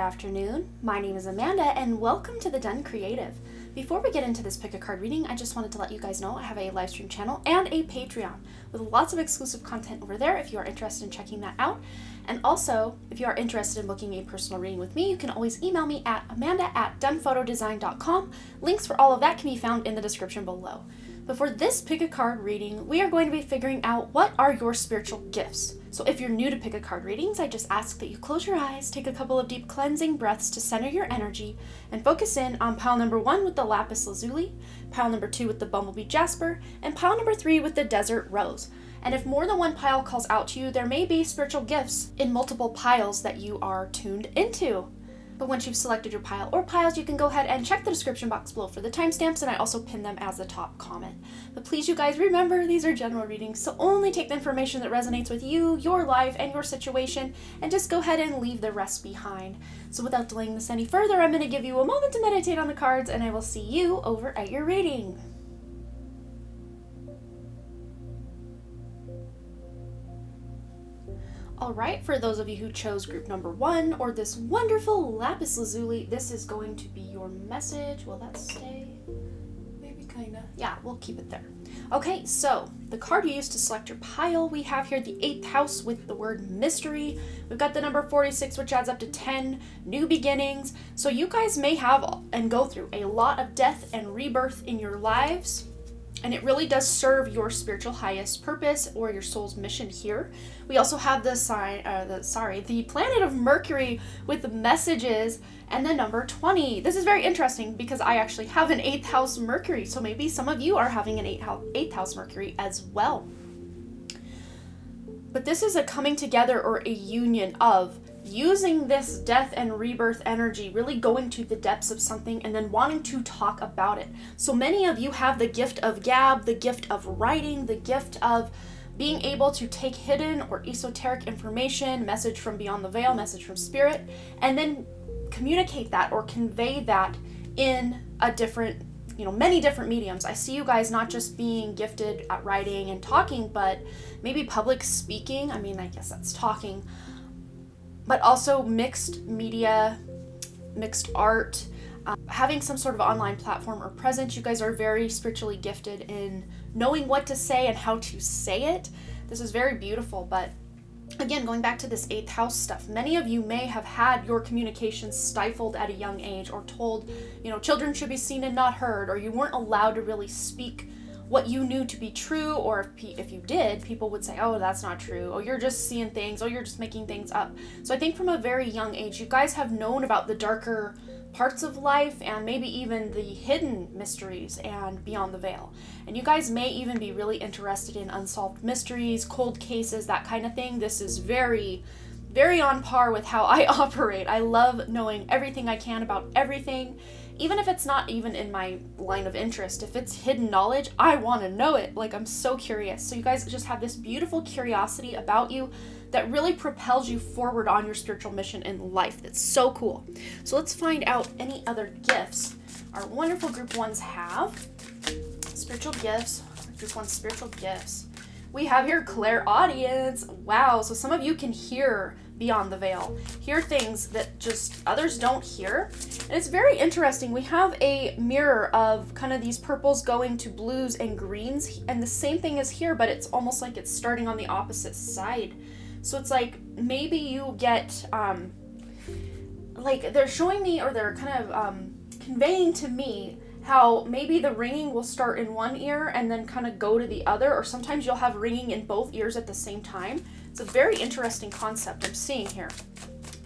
afternoon. My name is Amanda and welcome to the Dunn Creative. Before we get into this pick a card reading, I just wanted to let you guys know I have a live stream channel and a Patreon with lots of exclusive content over there if you are interested in checking that out. And also, if you are interested in booking a personal reading with me, you can always email me at amanda@dunnphotodesign.com. Links for all of that can be found in the description below. But for this pick a card reading, we are going to be figuring out what are your spiritual gifts. So if you're new to pick a card readings, I just ask that you close your eyes, take a couple of deep cleansing breaths to center your energy, and focus in on pile number 1 with the lapis lazuli, pile number 2 with the bumblebee jasper, and pile number 3 with the desert rose. And if more than one pile calls out to you, there may be spiritual gifts in multiple piles that you are tuned into. But once you've selected your pile or piles, you can go ahead and check the description box below for the timestamps, and I also pin them as the top comment. But please, you guys, remember these are general readings, so only take the information that resonates with you, your life, and your situation, and just go ahead and leave the rest behind. So without delaying this any further, I'm going to give you a moment to meditate on the cards, and I will see you over at your reading. Alright, for those of you who chose group number 1 or this wonderful lapis lazuli, this is going to be your message. Will that stay? Maybe kinda. Yeah, we'll keep it there. Okay, so the card you used to select your pile, we have here the 8th house with the word mystery. We've got the number 46, which adds up to 10, new beginnings. So you guys may have and go through a lot of death and rebirth in your lives. And it really does serve your spiritual highest purpose or your soul's mission here. We also have the planet of Mercury with the messages and the number 20. This is very interesting because I actually have an 8th house Mercury. So maybe some of you are having an 8th house Mercury as well. But this is a coming together or a union of using this death and rebirth energy, really going to the depths of something and then wanting to talk about it. So many of you have the gift of gab, the gift of writing, the gift of being able to take hidden or esoteric information, message from beyond the veil, message from spirit, and then communicate that or convey that in a different, many different mediums. I see you guys not just being gifted at writing and talking, but maybe public speaking. I mean, I guess that's talking. But also mixed media, mixed art, having some sort of online platform or presence. You guys are very spiritually gifted in knowing what to say and how to say it. This is very beautiful, but again, going back to this 8th house stuff, many of you may have had your communication stifled at a young age or told, children should be seen and not heard, or you weren't allowed to really speak what you knew to be true, or if you did, people would say, oh, that's not true, oh, you're just seeing things, oh, you're just making things up. So I think from a very young age, you guys have known about the darker parts of life and maybe even the hidden mysteries and beyond the veil. And you guys may even be really interested in unsolved mysteries, cold cases, that kind of thing. This is very, very on par with how I operate. I love knowing everything I can about everything. Even if it's not even in my line of interest, if it's hidden knowledge, I want to know it. Like, I'm so curious. So you guys just have this beautiful curiosity about you that really propels you forward on your spiritual mission in life. That's so cool. So let's find out any other gifts our wonderful group 1s have. Spiritual gifts, group 1 spiritual gifts. We have here clairaudience. Wow, so some of you can hear beyond the veil, hear things that just others don't hear. And it's very interesting. We have a mirror of kind of these purples going to blues and greens, and the same thing is here, but it's almost like it's starting on the opposite side. So it's like maybe you get like they're showing me, or they're kind of conveying to me how maybe the ringing will start in one ear and then kind of go to the other, or sometimes you'll have ringing in both ears at the same time. It's a very interesting concept I'm seeing here.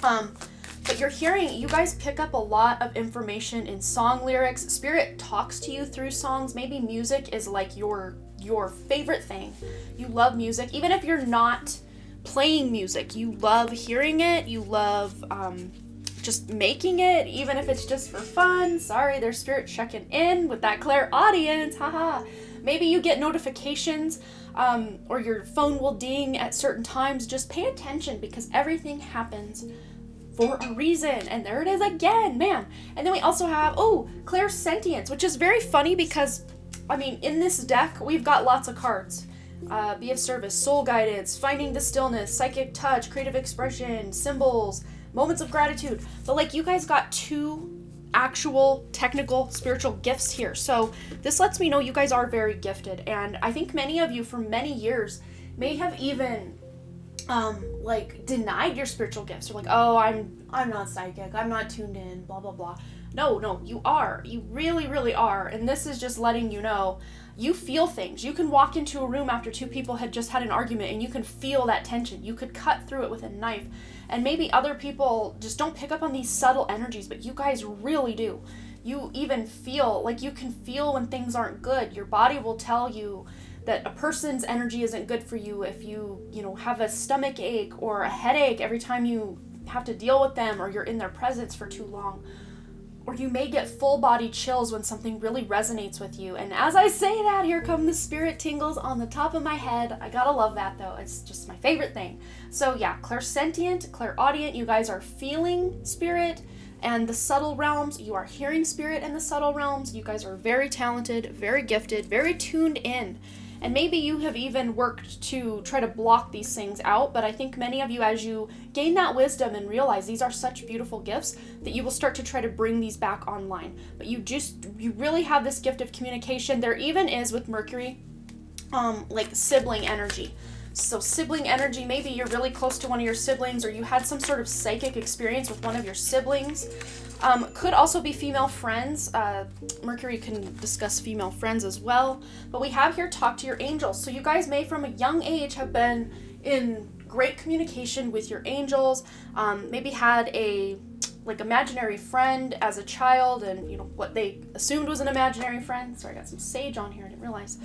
But you're hearing, you guys pick up a lot of information in song lyrics. Spirit talks to you through songs. Maybe music is like your favorite thing. You love music. Even if you're not playing music, you love hearing it. You love just making it, even if it's just for fun. Sorry, there's spirit checking in with that clairaudience. Haha. Maybe you get notifications or your phone will ding at certain times. Just pay attention because everything happens for a reason. And there it is again, man. And then we also have, clairsentience, which is very funny because, in this deck, we've got lots of cards. Be of service, soul guidance, finding the stillness, psychic touch, creative expression, symbols, moments of gratitude. But like, you guys got 2 actual technical spiritual gifts here. So this lets me know you guys are very gifted. And I think many of you for many years may have even like denied your spiritual gifts. You're like, oh, I'm not psychic, I'm not tuned in, blah blah blah. No, you are. You really, really are. And this is just letting you know you feel things. You can walk into a room after 2 people had just had an argument and you can feel that tension. You could cut through it with a knife. And maybe other people just don't pick up on these subtle energies, but you guys really do. You even feel, like, you can feel when things aren't good. Your body will tell you that a person's energy isn't good for you if you have a stomach ache or a headache every time you have to deal with them, or you're in their presence for too long. Or you may get full body chills when something really resonates with you. And as I say that, here come the spirit tingles on the top of my head. I gotta love that though. It's just my favorite thing. So yeah, clairsentient, clairaudient, you guys are feeling spirit and the subtle realms. You are hearing spirit and the subtle realms. You guys are very talented, very gifted, very tuned in. And maybe you have even worked to try to block these things out, but I think many of you, as you gain that wisdom and realize these are such beautiful gifts, that you will start to try to bring these back online. But you really have this gift of communication. There even is with Mercury, like sibling energy. So sibling energy, maybe you're really close to one of your siblings, or you had some sort of psychic experience with one of your siblings. Could also be female friends. Mercury can discuss female friends as well. But we have here talk to your angels. So you guys may from a young age have been in great communication with your angels. Maybe had a imaginary friend as a child, and what they assumed was an imaginary friend. Sorry, I got some sage on here, I didn't realize.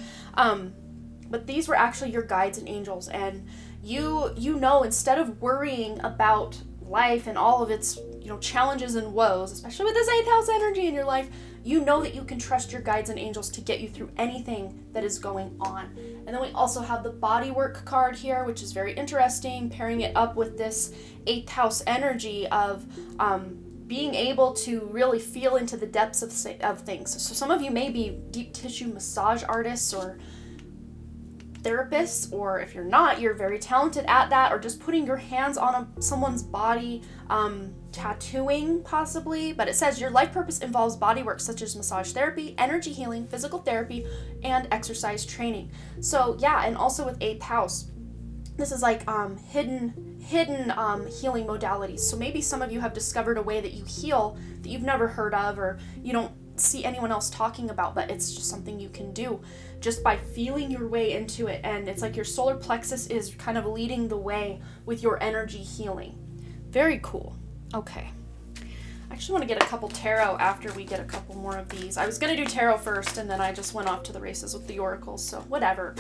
But these were actually your guides and angels, and instead of worrying about life and all of its challenges and woes, especially with this 8th house energy in your life, you know that you can trust your guides and angels to get you through anything that is going on. And then we also have the bodywork card here, which is very interesting, pairing it up with this 8th house energy of being able to really feel into the depths of things. So some of you may be deep tissue massage artists or therapists, or if you're not, you're very talented at that, or just putting your hands on someone's body, tattooing possibly. But it says your life purpose involves body work such as massage therapy, energy healing, physical therapy, and exercise training. So yeah, and also with 8th house, this is like hidden healing modalities. So maybe some of you have discovered a way that you heal that you've never heard of, or you don't see anyone else talking about, but it's just something you can do just by feeling your way into it. And it's like your solar plexus is kind of leading the way with your energy healing. Very cool. Okay. I actually want to get a couple tarot after we get a couple more of these. I was going to do tarot first, and then I just went off to the races with the oracles, so whatever.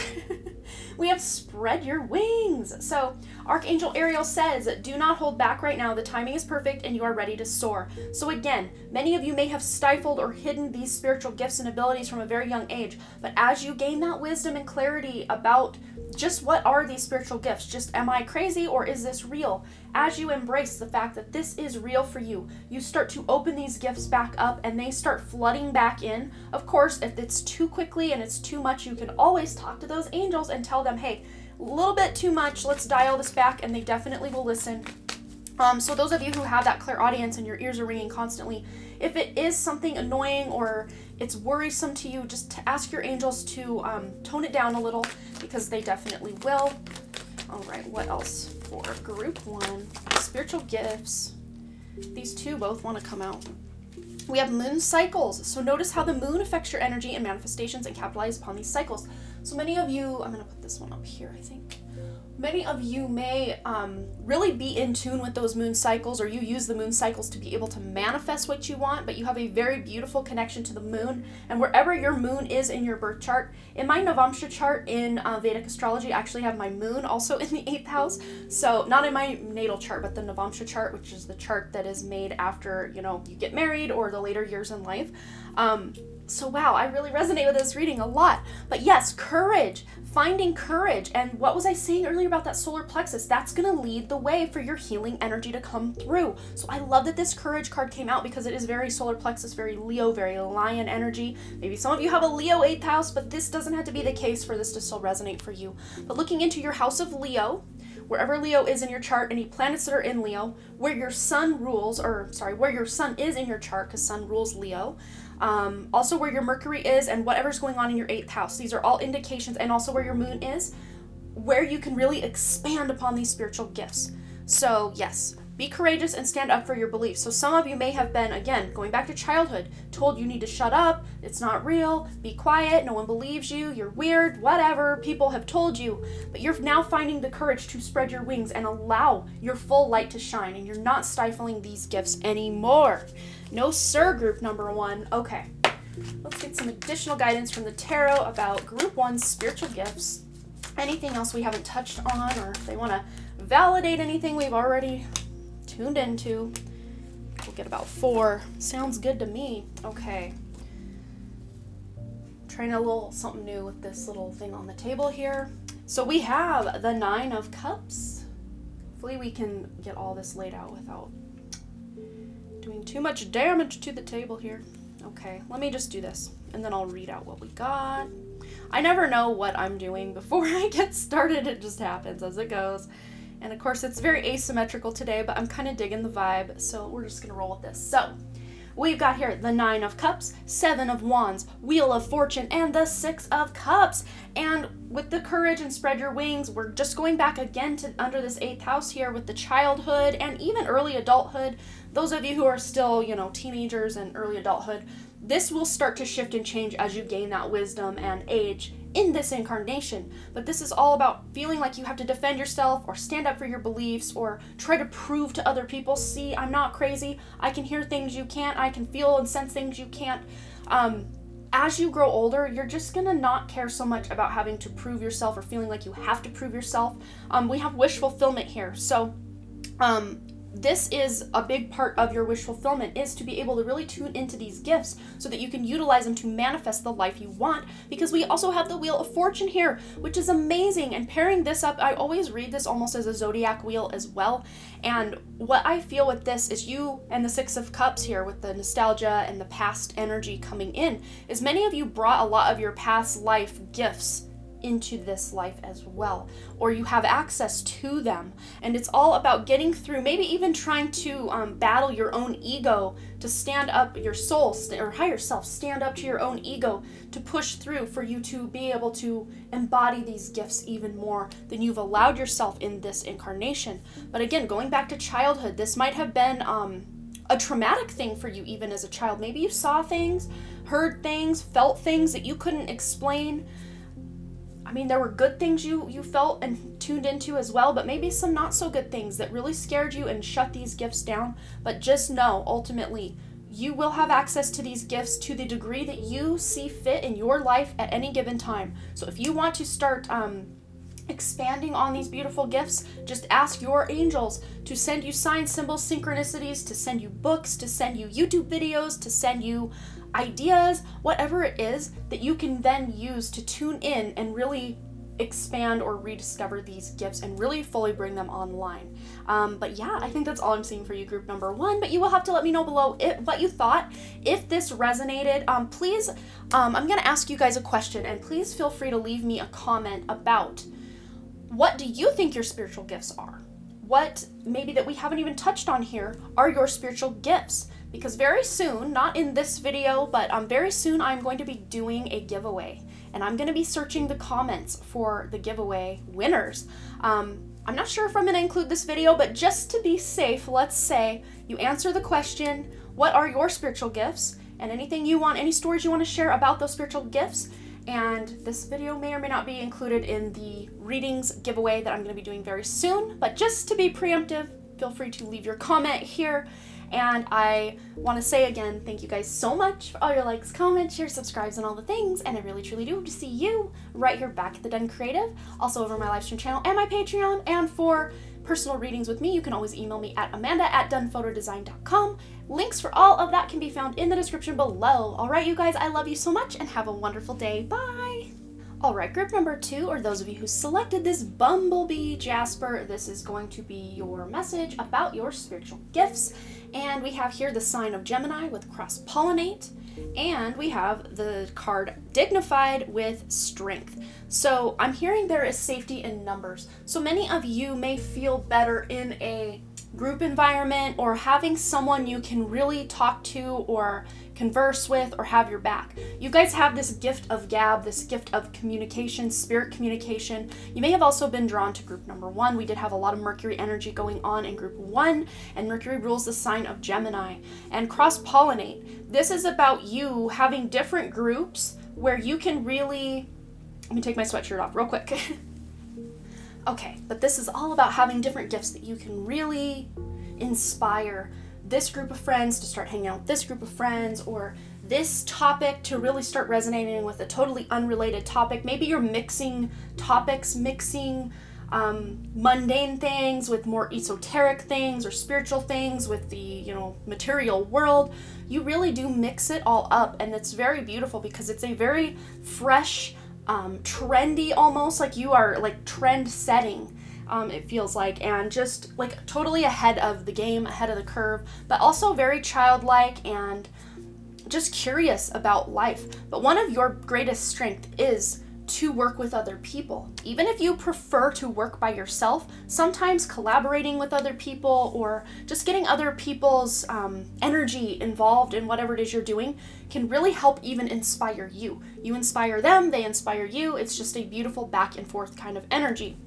We have spread your wings. So Archangel Ariel says, do not hold back right now. The timing is perfect and you are ready to soar. So again, many of you may have stifled or hidden these spiritual gifts and abilities from a very young age, but as you gain that wisdom and clarity about just what are these spiritual gifts, just am I crazy or is this real? As you embrace the fact that this is real for you, you start to open these gifts back up and they start flooding back in. Of course, if it's too quickly and it's too much, you can always talk to those angels and tell them, hey, a little bit too much, let's dial this back, and they definitely will listen. So those of you who have that clairaudience and your ears are ringing constantly, if it is something annoying or it's worrisome to you, just to ask your angels to tone it down a little, because they definitely will. All right, what else for group 1? Spiritual gifts. These 2 both want to come out. We have moon cycles. So notice how the moon affects your energy and manifestations and capitalize upon these cycles. So many of you, I'm going to put this one up here, I think. Many of you may really be in tune with those moon cycles, or you use the moon cycles to be able to manifest what you want, but you have a very beautiful connection to the moon, and wherever your moon is in your birth chart. In my Navamsha chart in Vedic astrology, I actually have my moon also in the 8th house. So not in my natal chart, but the Navamsha chart, which is the chart that is made after, you get married or the later years in life. So wow, I really resonate with this reading a lot. But yes, courage, finding courage. And what was I saying earlier about that solar plexus? That's going to lead the way for your healing energy to come through. So I love that this courage card came out, because it is very solar plexus, very Leo, very lion energy. Maybe some of you have a Leo 8th house, but this doesn't have to be the case for this to still resonate for you. But looking into your house of Leo, wherever Leo is in your chart, any planets that are in Leo, where your sun rules, where your sun is in your chart, because sun rules Leo, also where your Mercury is and whatever's going on in your 8th house. These are all indications, and also where your moon is, where you can really expand upon these spiritual gifts. So yes, be courageous and stand up for your beliefs. So some of you may have been, again, going back to childhood, told you need to shut up, it's not real, be quiet, no one believes you, you're weird, whatever people have told you. But you're now finding the courage to spread your wings and allow your full light to shine, and you're not stifling these gifts anymore. No sir, group number 1. Okay, let's get some additional guidance from the tarot about group 1's spiritual gifts. Anything else we haven't touched on, or if they want to validate anything we've already tuned into. We'll get about 4. Sounds good to me. Okay. Trying a little something new with this little thing on the table here. So we have the 9 of Cups. Hopefully we can get all this laid out without doing too much damage to the table here. Okay, let me just do this, and then I'll read out what we got. I never know what I'm doing before I get started. It just happens as it goes. And of course, it's very asymmetrical today, but I'm kind of digging the vibe, so we're just going to roll with this. So, we've got here the 9 of Cups, 7 of Wands, Wheel of Fortune, and the 6 of Cups. And with the courage and spread your wings, we're just going back again to under this 8th house here with the childhood and even early adulthood. Those of you who are still, teenagers and early adulthood, this will start to shift and change as you gain that wisdom and age in this incarnation. But this is all about feeling like you have to defend yourself or stand up for your beliefs or try to prove to other people, see, I'm not crazy. I can hear things you can't. I can feel and sense things you can't. As you grow older, you're just going to not care so much about having to prove yourself or feeling like you have to prove yourself. We have wish fulfillment here. So, this is a big part of your wish fulfillment, is to be able to really tune into these gifts so that you can utilize them to manifest the life you want, because we also have the Wheel of Fortune here, which is amazing. And pairing this up, I always read this almost as a zodiac wheel as well. And what I feel with this is you and the 6 of Cups here with the nostalgia and the past energy coming in, is many of you brought a lot of your past life gifts into this life as well, or you have access to them, and it's all about getting through, maybe even trying to battle your own ego to stand up, your soul or higher self, stand up to your own ego to push through for you to be able to embody these gifts even more than you've allowed yourself in this incarnation. But again, going back to childhood, this might have been a traumatic thing for you even as a child. Maybe you saw things, heard things, felt things that you couldn't explain. I mean, there were good things you felt and tuned into as well, but maybe some not so good things that really scared you and shut these gifts down. But just know, ultimately, you will have access to these gifts to the degree that you see fit in your life at any given time. So if you want to start expanding on these beautiful gifts, just ask your angels to send you signs, symbols, synchronicities, to send you books, to send you YouTube videos, to send you ideas, whatever it is that you can then use to tune in and really expand or rediscover these gifts and really fully bring them online. But yeah, I think that's all I'm seeing for you, group number 1, but you will have to let me know below what you thought. If this resonated, please, I'm going to ask you guys a question, and please feel free to leave me a comment about what do you think your spiritual gifts are? What, maybe that we haven't even touched on here, are your spiritual gifts? Because very soon, not in this video, but very soon I'm going to be doing a giveaway, and I'm going to be searching the comments for the giveaway winners. I'm not sure if I'm going to include this video, but just to be safe, let's say you answer the question, what are your spiritual gifts? And anything you want, any stories you want to share about those spiritual gifts. And this video may or may not be included in the readings giveaway that I'm going to be doing very soon, but just to be preemptive, feel free to leave your comment here. And I want to say again, thank you guys so much for all your likes, comments, shares, subscribes, and all the things. And I really, truly do hope to see you right here back at the Dunn Creative, also over my live stream channel and my Patreon. And for personal readings with me, you can always email me at amanda@dunnphotodesign.com. Links for all of that can be found in the description below. All right, you guys, I love you so much and have a wonderful day. Bye. All right, group number 2, or those of you who selected this Bumblebee Jasper, this is going to be your message about your spiritual gifts. And we have here the sign of Gemini with cross-pollinate. And we have the card Dignified with Strength. So I'm hearing there is safety in numbers. So many of you may feel better in a group environment or having someone you can really talk to or converse with or have your back. You guys have this gift of gab, this gift of communication, spirit communication. You may have also been drawn to group number 1. We did have a lot of Mercury energy going on in group 1, and Mercury rules the sign of Gemini. And cross-pollinate. This is about you having different groups where you can really... Let me take my sweatshirt off real quick. Okay, but this is all about having different gifts that you can really inspire this group of friends to start hanging out with this group of friends, or this topic to really start resonating with a totally unrelated topic. Maybe you're mixing topics, mundane things with more esoteric things or spiritual things with the, material world. You really do mix it all up, and it's very beautiful because it's a very fresh, trendy, almost like you are like trend setting. It feels like, and just like totally ahead of the game, ahead of the curve, but also very childlike and just curious about life. But one of your greatest strengths is to work with other people. Even if you prefer to work by yourself, sometimes collaborating with other people or just getting other people's energy involved in whatever it is you're doing can really help even inspire you. You inspire them, they inspire you. It's just a beautiful back and forth kind of energy.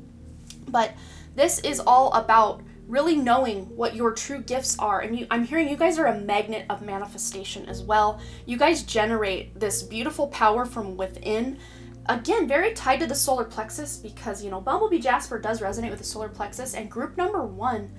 But this is all about really knowing what your true gifts are. And I'm hearing you guys are a magnet of manifestation as well. You guys generate this beautiful power from within. Again, very tied to the solar plexus because, Bumblebee Jasper does resonate with the solar plexus. And group number 1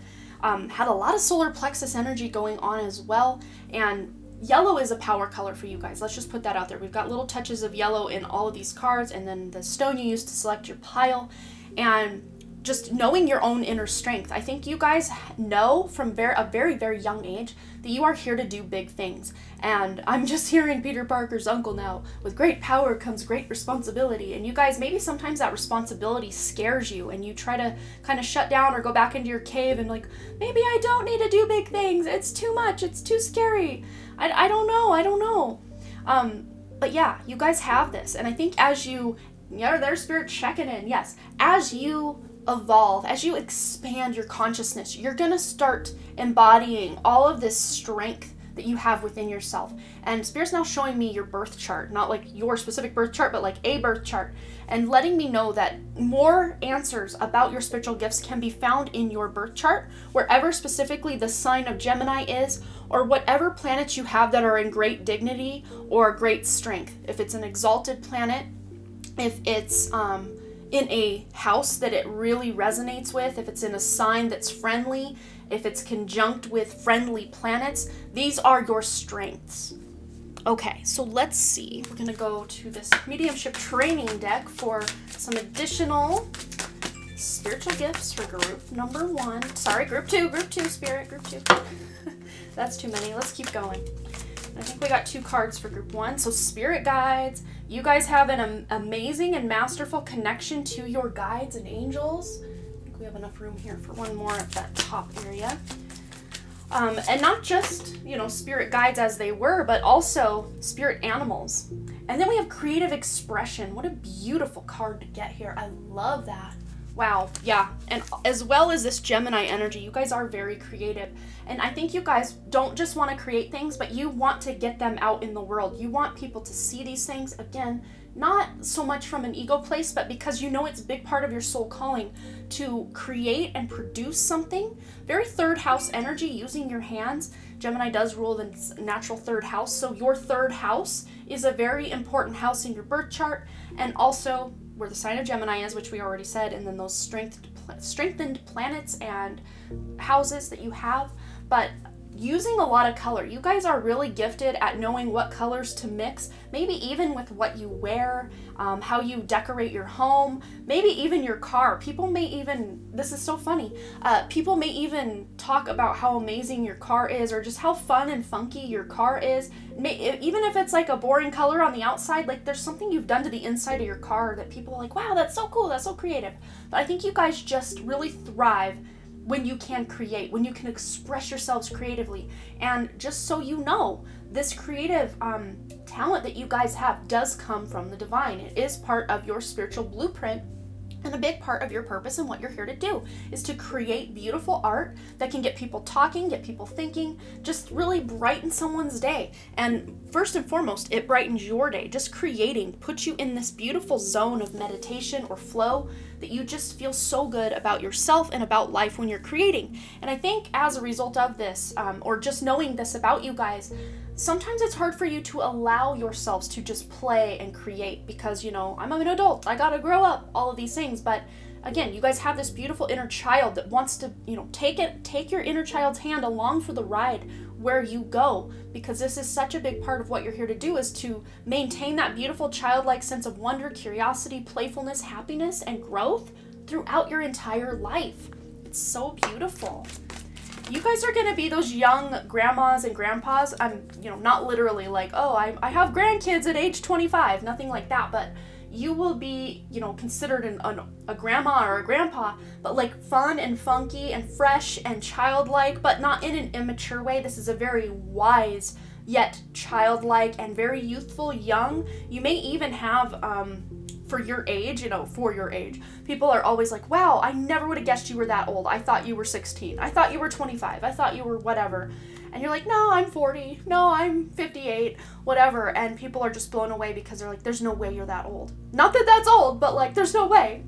had a lot of solar plexus energy going on as well. And yellow is a power color for you guys. Let's just put that out there. We've got little touches of yellow in all of these cards, and then the stone you use to select your pile. And just knowing your own inner strength. I think you guys know from a very, very young age that you are here to do big things. And I'm just hearing Peter Parker's uncle now, with great power comes great responsibility. And you guys, maybe sometimes that responsibility scares you and you try to kind of shut down or go back into your cave and like, maybe I don't need to do big things. It's too much. It's too scary. I don't know. But yeah, you guys have this. And I think as there's spirit checking in. Yes. As you evolve, as you expand your consciousness, you're going to start embodying all of this strength that you have within yourself. And Spirit's now showing me your birth chart, not like your specific birth chart, but like a birth chart, and letting me know that more answers about your spiritual gifts can be found in your birth chart, wherever specifically the sign of Gemini is, or whatever planets you have that are in great dignity or great strength. If it's an exalted planet, if it's in a house that it really resonates with, if it's in a sign that's friendly, if it's conjunct with friendly planets, these are your strengths. Okay, so let's see. We're gonna go to this mediumship training deck for some additional spiritual gifts for group number 1. Sorry, group 2, Spirit, group 2. That's too many, let's keep going. I think we got 2 cards for group 1. So spirit guides, you guys have an amazing and masterful connection to your guides and angels. I think we have enough room here for one more at that top area. And not just, spirit guides as they were, but also spirit animals. And then we have creative expression. What a beautiful card to get here. I love that. Wow, yeah, and as well as this Gemini energy, you guys are very creative. And I think you guys don't just want to create things, but you want to get them out in the world. You want people to see these things, again, not so much from an ego place, but because it's a big part of your soul calling to create and produce something. Very 3rd house energy, using your hands. Gemini does rule the natural 3rd house, so your 3rd house is a very important house in your birth chart, and also where the sign of Gemini is, which we already said, and then those strengthened planets and houses that you have. But using a lot of color. You guys are really gifted at knowing what colors to mix, maybe even with what you wear, how you decorate your home, maybe even your car. People may even, this is so funny, people may even talk about how amazing your car is, or just how fun and funky your car is. Even if it's like a boring color on the outside, like there's something you've done to the inside of your car that people are like, wow, that's so cool, that's so creative. But I think you guys just really thrive when you can create, when you can express yourselves creatively. And just so you know, this creative talent that you guys have does come from the divine. It is part of your spiritual blueprint. And a big part of your purpose and what you're here to do is to create beautiful art that can get people talking, get people thinking, just really brighten someone's day. And first and foremost, it brightens your day. Just creating puts you in this beautiful zone of meditation or flow that you just feel so good about yourself and about life when you're creating. And I think as a result of this, or just knowing this about you guys, sometimes it's hard for you to allow yourselves to just play and create because, I'm an adult, I gotta grow up, all of these things. But again, you guys have this beautiful inner child that wants to, take your inner child's hand along for the ride where you go, because this is such a big part of what you're here to do, is to maintain that beautiful childlike sense of wonder, curiosity, playfulness, happiness, and growth throughout your entire life. It's so beautiful. You guys are going to be those young grandmas and grandpas. I'm, not literally like, oh, I have grandkids at age 25, nothing like that, but you will be, considered a grandma or a grandpa, but like fun and funky and fresh and childlike, but not in an immature way. This is a very wise yet childlike and very youthful, young. You may even have, for your age, people are always like, wow, I never would have guessed you were that old. I thought you were 16. I thought you were 25. I thought you were whatever. And you're like, no, I'm 40. No, I'm 58, whatever. And people are just blown away because they're like, there's no way you're that old. Not that that's old, but like, there's no way.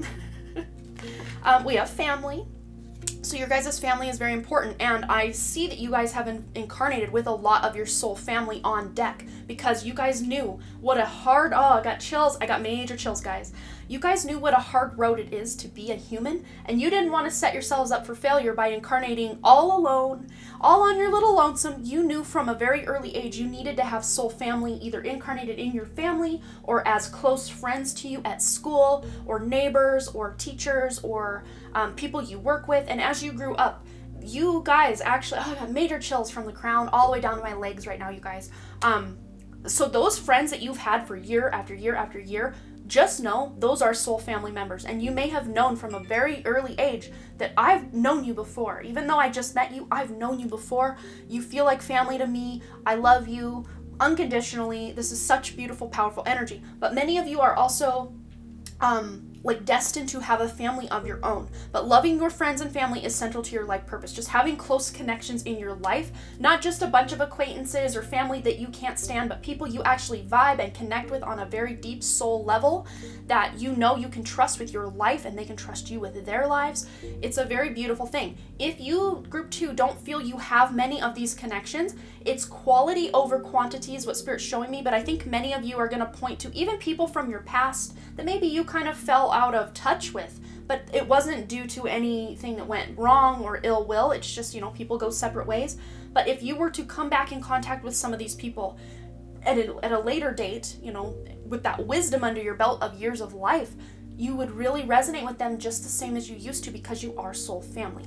We have family. So your guys' family is very important, and I see that you guys have incarnated with a lot of your soul family on deck, because you guys knew what a hard, I got chills, I got major chills, guys. You guys knew what a hard road it is to be a human, and you didn't want to set yourselves up for failure by incarnating all alone, all on your little lonesome. You knew from a very early age you needed to have soul family either incarnated in your family or as close friends to you at school, or neighbors, or teachers, or people you work with. And as you grew up, you guys actually, I got major chills from the crown all the way down to my legs right now, you guys. So those friends that you've had for year after year after year, just know those are soul family members. And you may have known from a very early age that I've known you before. Even though I just met you, I've known you before. You feel like family to me. I love you unconditionally. This is such beautiful, powerful energy. But many of you are also destined to have a family of your own. But loving your friends and family is central to your life purpose. Just having close connections in your life, not just a bunch of acquaintances or family that you can't stand, but people you actually vibe and connect with on a very deep soul level that you can trust with your life, and they can trust you with their lives. It's a very beautiful thing. If you, group 2, don't feel you have many of these connections, it's quality over quantity is what Spirit's showing me, but I think many of you are going to point to even people from your past that maybe you kind of fell out of touch with, but it wasn't due to anything that went wrong or ill will. It's just, people go separate ways. But if you were to come back in contact with some of these people at a later date, with that wisdom under your belt of years of life, you would really resonate with them just the same as you used to, because you are soul family.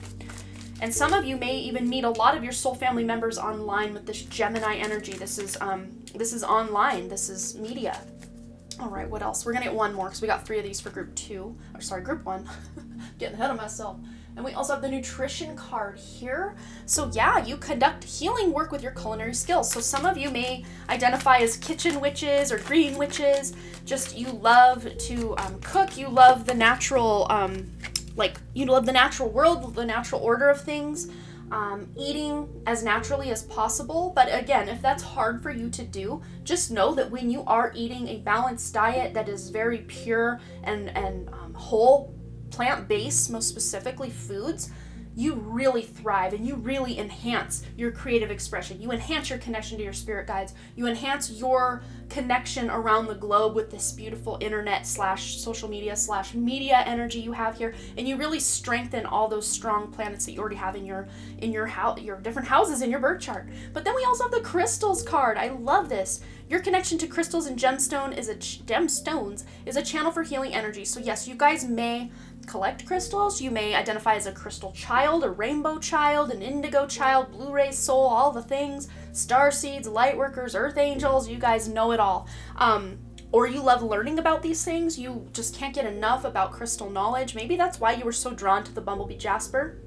And some of you may even meet a lot of your soul family members online with this Gemini energy. This is online. This is media. All right, what else? We're going to get one more because we got 3 of these for group 2. Or sorry, group 1. Getting ahead of myself. And we also have the nutrition card here. So yeah, you conduct healing work with your culinary skills. So some of you may identify as kitchen witches or green witches. Just you love to cook. You love the natural, you love the natural world, the natural order of things. Eating as naturally as possible. But again, if that's hard for you to do, just know that when you are eating a balanced diet that is very pure and whole, plant-based, most specifically foods, you really thrive and you really enhance your creative expression. You enhance your connection to your spirit guides. You enhance your connection around the globe with this beautiful internet / social media / media energy you have here, and you really strengthen all those strong planets that you already have in your different houses in your birth chart. But then we also have the crystals card. I love this. Your connection to crystals and gemstones is a channel for healing energy. So yes, you guys may collect crystals. You may identify as a crystal child, a rainbow child, an indigo child, blue-ray soul, all the things, star seeds, light workers, earth angels. You guys know it all. Or you love learning about these things. You just can't get enough about crystal knowledge. Maybe that's why you were so drawn to the bumblebee jasper.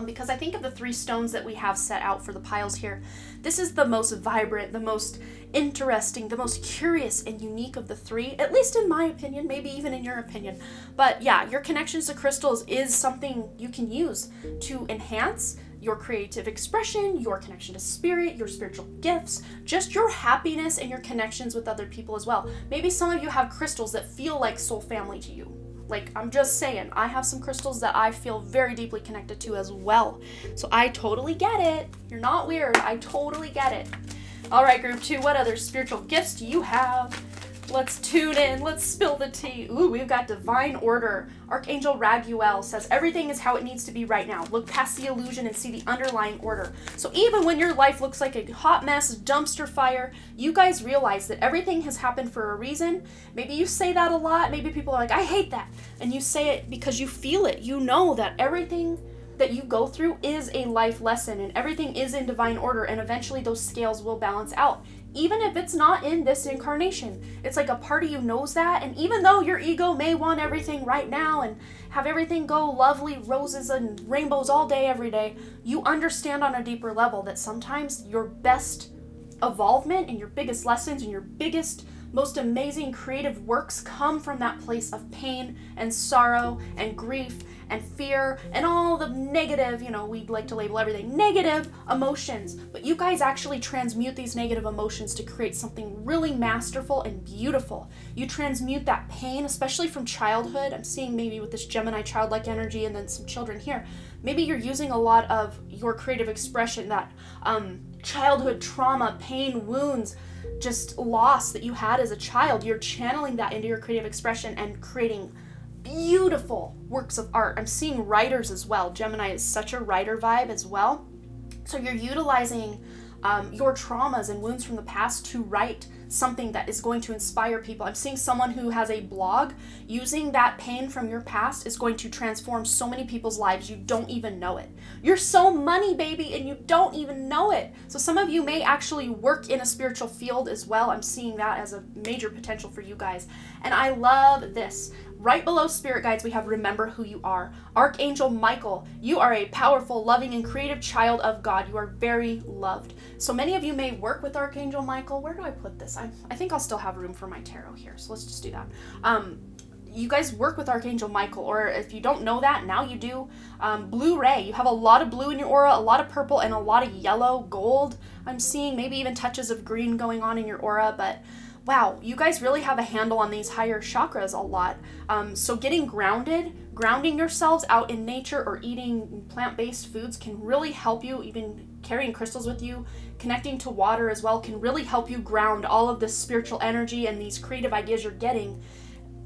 because I think of the 3 stones that we have set out for the piles here, this is the most vibrant, the most interesting, the most curious and unique of the 3, at least in my opinion, maybe even in your opinion. But yeah, your connections to crystals is something you can use to enhance your creative expression, your connection to spirit, your spiritual gifts, just your happiness and your connections with other people as well. Maybe some of you have crystals that feel like soul family to you. Like, I'm just saying, I have some crystals that I feel very deeply connected to as well. So I totally get it. You're not weird. I totally get it. All right, group 2, what other spiritual gifts do you have? Let's tune in. Let's spill the tea. Ooh, we've got divine order. Archangel Raguel says, everything is how it needs to be right now. Look past the illusion and see the underlying order. So even when your life looks like a hot mess, dumpster fire, you guys realize that everything has happened for a reason. Maybe you say that a lot. Maybe people are like, I hate that. And you say it because you feel it. You know that everything that you go through is a life lesson and everything is in divine order, and eventually those scales will balance out. Even if it's not in this incarnation, it's like a part of you knows that. And even though your ego may want everything right now and have everything go lovely, roses and rainbows all day, every day, you understand on a deeper level that sometimes your best evolvement and your biggest lessons and your biggest, most amazing creative works come from that place of pain and sorrow and grief and fear and all the negative, we'd like to label everything negative emotions. But you guys actually transmute these negative emotions to create something really masterful and beautiful. You transmute that pain, especially from childhood. I'm seeing maybe with this Gemini childlike energy and then some children here. Maybe you're using a lot of your creative expression, that childhood trauma, pain, wounds, just loss that you had as a child. You're channeling that into your creative expression and creating beautiful works of art. I'm seeing writers as well. Gemini is such a writer vibe as well. So you're utilizing your traumas and wounds from the past to write something that is going to inspire people. I'm seeing someone who has a blog. Using that pain from your past is going to transform so many people's lives. You don't even know it. You're so money, baby, and you don't even know it. So some of you may actually work in a spiritual field as well. I'm seeing that as a major potential for you guys. And I love this. Right below spirit guides, we have remember who you are. Archangel Michael, you are a powerful, loving, and creative child of God. You are very loved. So many of you may work with Archangel Michael. Where do I put this? I think I'll still have room for my tarot here. So let's just do that. You guys work with Archangel Michael, or if you don't know that, now you do. Blue ray, you have a lot of blue in your aura, a lot of purple, and a lot of yellow, gold. I'm seeing maybe even touches of green going on in your aura, but wow, you guys really have a handle on these higher chakras a lot. So getting grounding yourselves out in nature or eating plant-based foods can really help you. Even carrying crystals with you, connecting to water as well, can really help you ground all of this spiritual energy and these creative ideas you're getting.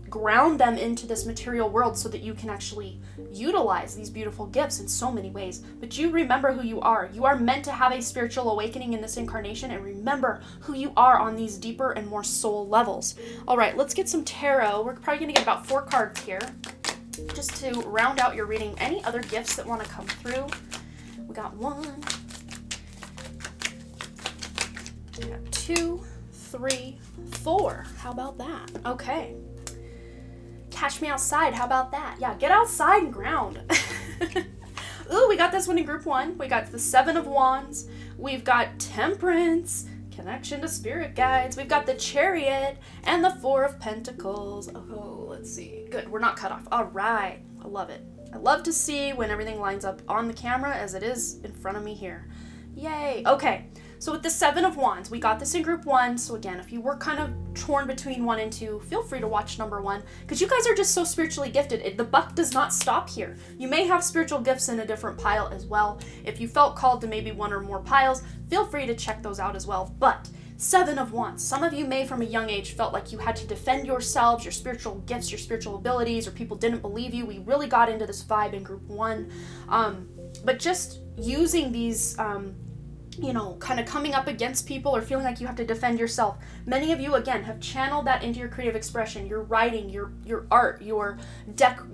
Ground them into this material world so that you can actually utilize these beautiful gifts in so many ways. But you remember who you are. You are meant to have a spiritual awakening in this incarnation, and remember who you are on these deeper and more soul levels. All right, let's get some tarot. We're probably going to get about 4 cards here just to round out your reading. Any other gifts that want to come through? We got 1. We got 2, 3, 4. How about that? Okay. Catch me outside. How about that? Yeah, get outside and ground. Ooh, we got this one in group 1. We got the 7 of Wands. We've got Temperance, connection to spirit guides. We've got the Chariot and the 4 of Pentacles. Oh, let's see. Good, we're not cut off. All right, I love it. I love to see when everything lines up on the camera as it is in front of me here. Yay. Okay, so with the 7 of Wands, we got this in group 1. So again, if you were kind of torn between 1 and 2, feel free to watch number 1, because you guys are just so spiritually gifted. The buck does not stop here. You may have spiritual gifts in a different pile as well. If you felt called to maybe 1 or more piles, feel free to check those out as well. But 7 of Wands, some of you may from a young age felt like you had to defend yourselves, your spiritual gifts, your spiritual abilities, or people didn't believe you. We really got into this vibe in group 1. But just using these kind of coming up against people or feeling like you have to defend yourself. Many of you, again, have channeled that into your creative expression, your writing, your art, your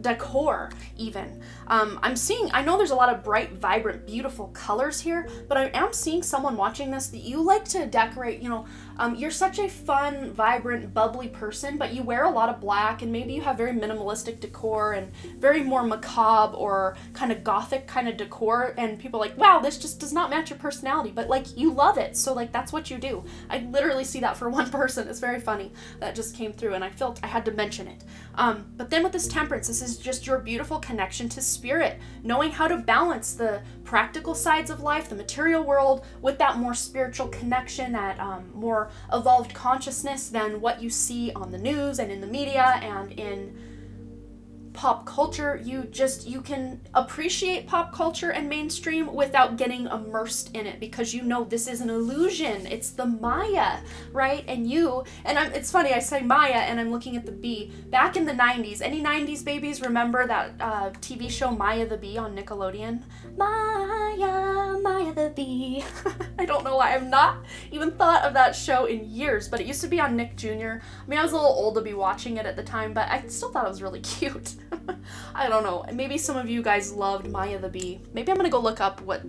decor even. I know there's a lot of bright, vibrant, beautiful colors here, but I am seeing someone watching this that you like to decorate, You're such a fun, vibrant, bubbly person, but you wear a lot of black, and maybe you have very minimalistic decor and very more macabre or kind of gothic kind of decor, and people are like, wow, this just does not match your personality, but like you love it, so like that's what you do. I literally see that for one person. It's very funny. That just came through, and I felt I had to mention it. But then with this temperance, this is just your beautiful connection to spirit, knowing how to balance the practical sides of life, the material world, with that more spiritual connection, that more evolved consciousness than what you see on the news and in the media and in pop culture. You can appreciate pop culture and mainstream without getting immersed in it, because you know this is an illusion. It's the Maya, right? It's funny, I say Maya and I'm looking at the bee. Back in the 90s, any 90s babies remember that TV show Maya the Bee on Nickelodeon? Maya the Bee. I don't know why I've not even thought of that show in years, but it used to be on Nick Jr. I mean, I was a little old to be watching it at the time, but I still thought it was really cute. I don't know. Maybe some of you guys loved Maya the Bee. Maybe I'm gonna go look up what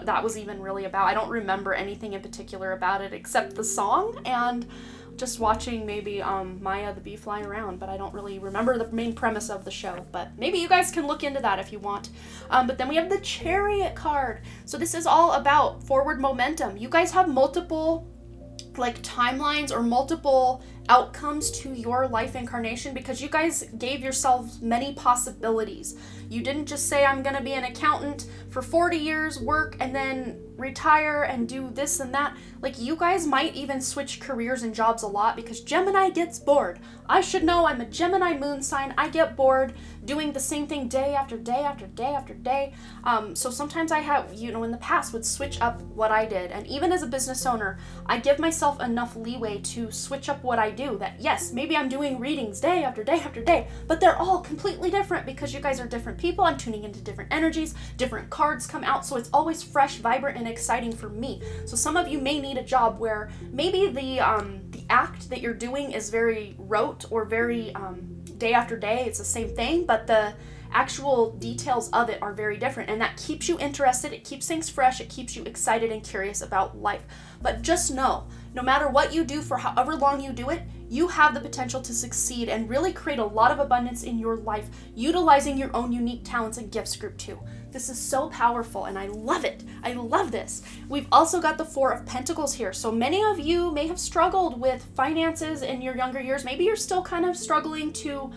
that was even really about. I don't remember anything in particular about it except the song and just watching maybe Maya the Bee fly around, but I don't really remember the main premise of the show. But maybe you guys can look into that if you want. But then we have the Chariot card. So this is all about forward momentum. You guys have multiple like timelines or multiple outcomes to your life incarnation, because you guys gave yourselves many possibilities. You didn't just say, I'm gonna be an accountant for 40 years, work, and then retire and do this and that. Like, you guys might even switch careers and jobs a lot, because Gemini gets bored. I should know, I'm a Gemini moon sign. I get bored doing the same thing day after day after day after day. So sometimes I have, in the past would switch up what I did. And even as a business owner, I give myself enough leeway to switch up what I do. That yes, maybe I'm doing readings day after day after day, but they're all completely different, because you guys are different people. I'm tuning into different energies, different cards come out. So it's always fresh, vibrant, and exciting for me. So some of you may need a job where maybe the act that you're doing is very rote or very day after day, it's the same thing, but the actual details of it are very different, and that keeps you interested. It keeps things fresh. It keeps you excited and curious about life. But just know, no matter what you do for however long you do it, you have the potential to succeed and really create a lot of abundance in your life, utilizing your own unique talents and gifts, group 2. This is so powerful, and I love it. I love this. We've also got the 4 of Pentacles here. So many of you may have struggled with finances in your younger years. Maybe you're still kind of struggling to,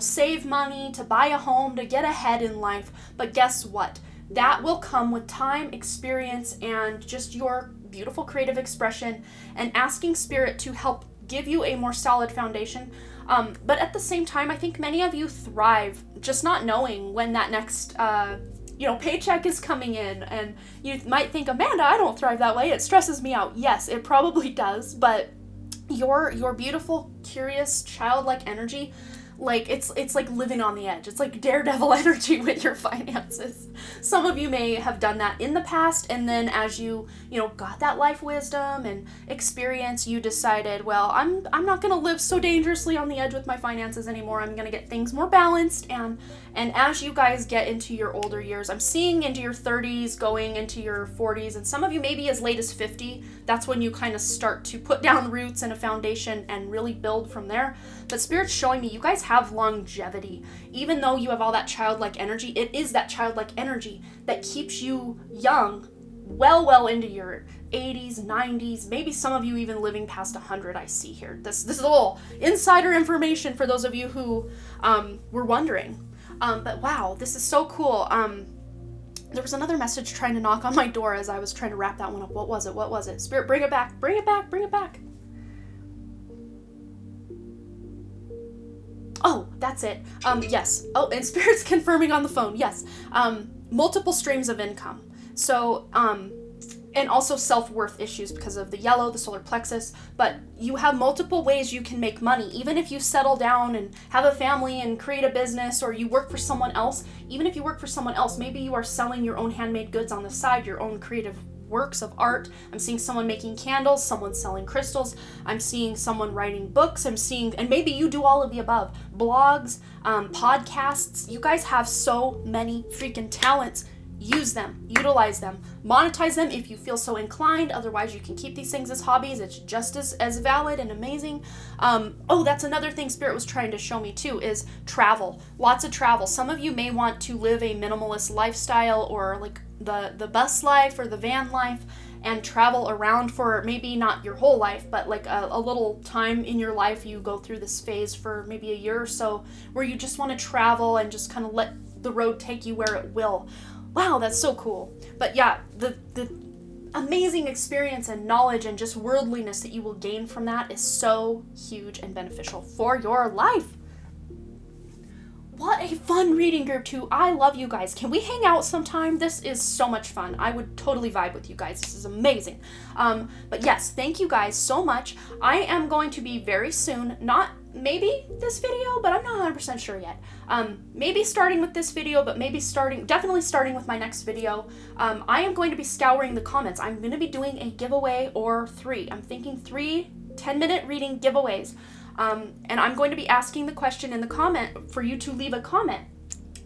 save money, to buy a home, to get ahead in life. But guess what? That will come with time, experience, and just your beautiful creative expression, and asking Spirit to help give you a more solid foundation. But at the same time, I think many of you thrive just not knowing when that next, paycheck is coming in. And you might think, Amanda, I don't thrive that way. It stresses me out. Yes, it probably does. But your beautiful, curious, childlike energy, like it's like living on the edge. It's like daredevil energy with your finances. Some of you may have done that in the past, and then as you got that life wisdom and experience, you decided, well, I'm not going to live so dangerously on the edge with my finances anymore. I'm going to get things more balanced. And as you guys get into your older years, I'm seeing into your 30s, going into your 40s, and some of you maybe as late as 50. That's when you kind of start to put down roots and a foundation and really build from there. But Spirit's showing me you guys have longevity. Even though you have all that childlike energy, it is that childlike energy that keeps you young well into your 80s, 90s, maybe some of you even living past 100. I see here. This is all insider information for those of you who were wondering. But wow, this is so cool. There was another message trying to knock on my door as I was trying to wrap that one up. What was it? Spirit, bring it back. Bring it back. Oh, that's it. Yes. Oh, and Spirit's confirming on the phone. Yes. Multiple streams of income. So, and also self-worth issues because of the yellow, the solar plexus. But you have multiple ways you can make money. Even if you settle down and have a family and create a business, or you work for someone else, even if you work for someone else, maybe you are selling your own handmade goods on the side, your own creative works of art. I'm seeing someone making candles, someone selling crystals. I'm seeing someone writing books. And maybe you do all of the above. Blogs, podcasts. You guys have so many freaking talents. use them, utilize them, monetize them if you feel so inclined. Otherwise, you can keep these things as hobbies. It's just as valid and amazing. Oh, that's another thing Spirit was trying to show me too, is travel. Lots of travel. Some of you may want to live a minimalist lifestyle, or like the bus life or the van life, and travel around for maybe not your whole life, but like a little time in your life. You go through this phase for maybe a year or so where you just want to travel and just kind of let the road take you where it will. Wow, that's so cool. But yeah, the amazing experience and knowledge and just worldliness that you will gain from that is so huge and beneficial for your life. What a fun reading group too. I love you guys. Can we hang out sometime? This is so much fun. I would totally vibe with you guys. This is amazing. But yes, thank you guys so much. I am going to be very soon, not maybe this video, but I'm not 100% sure yet. Maybe starting with this video, but definitely starting with my next video. I am going to be scouring the comments. I'm going to be doing a giveaway or 3. I'm thinking 3 10-minute reading giveaways. And I'm going to be asking the question in the comment for you to leave a comment.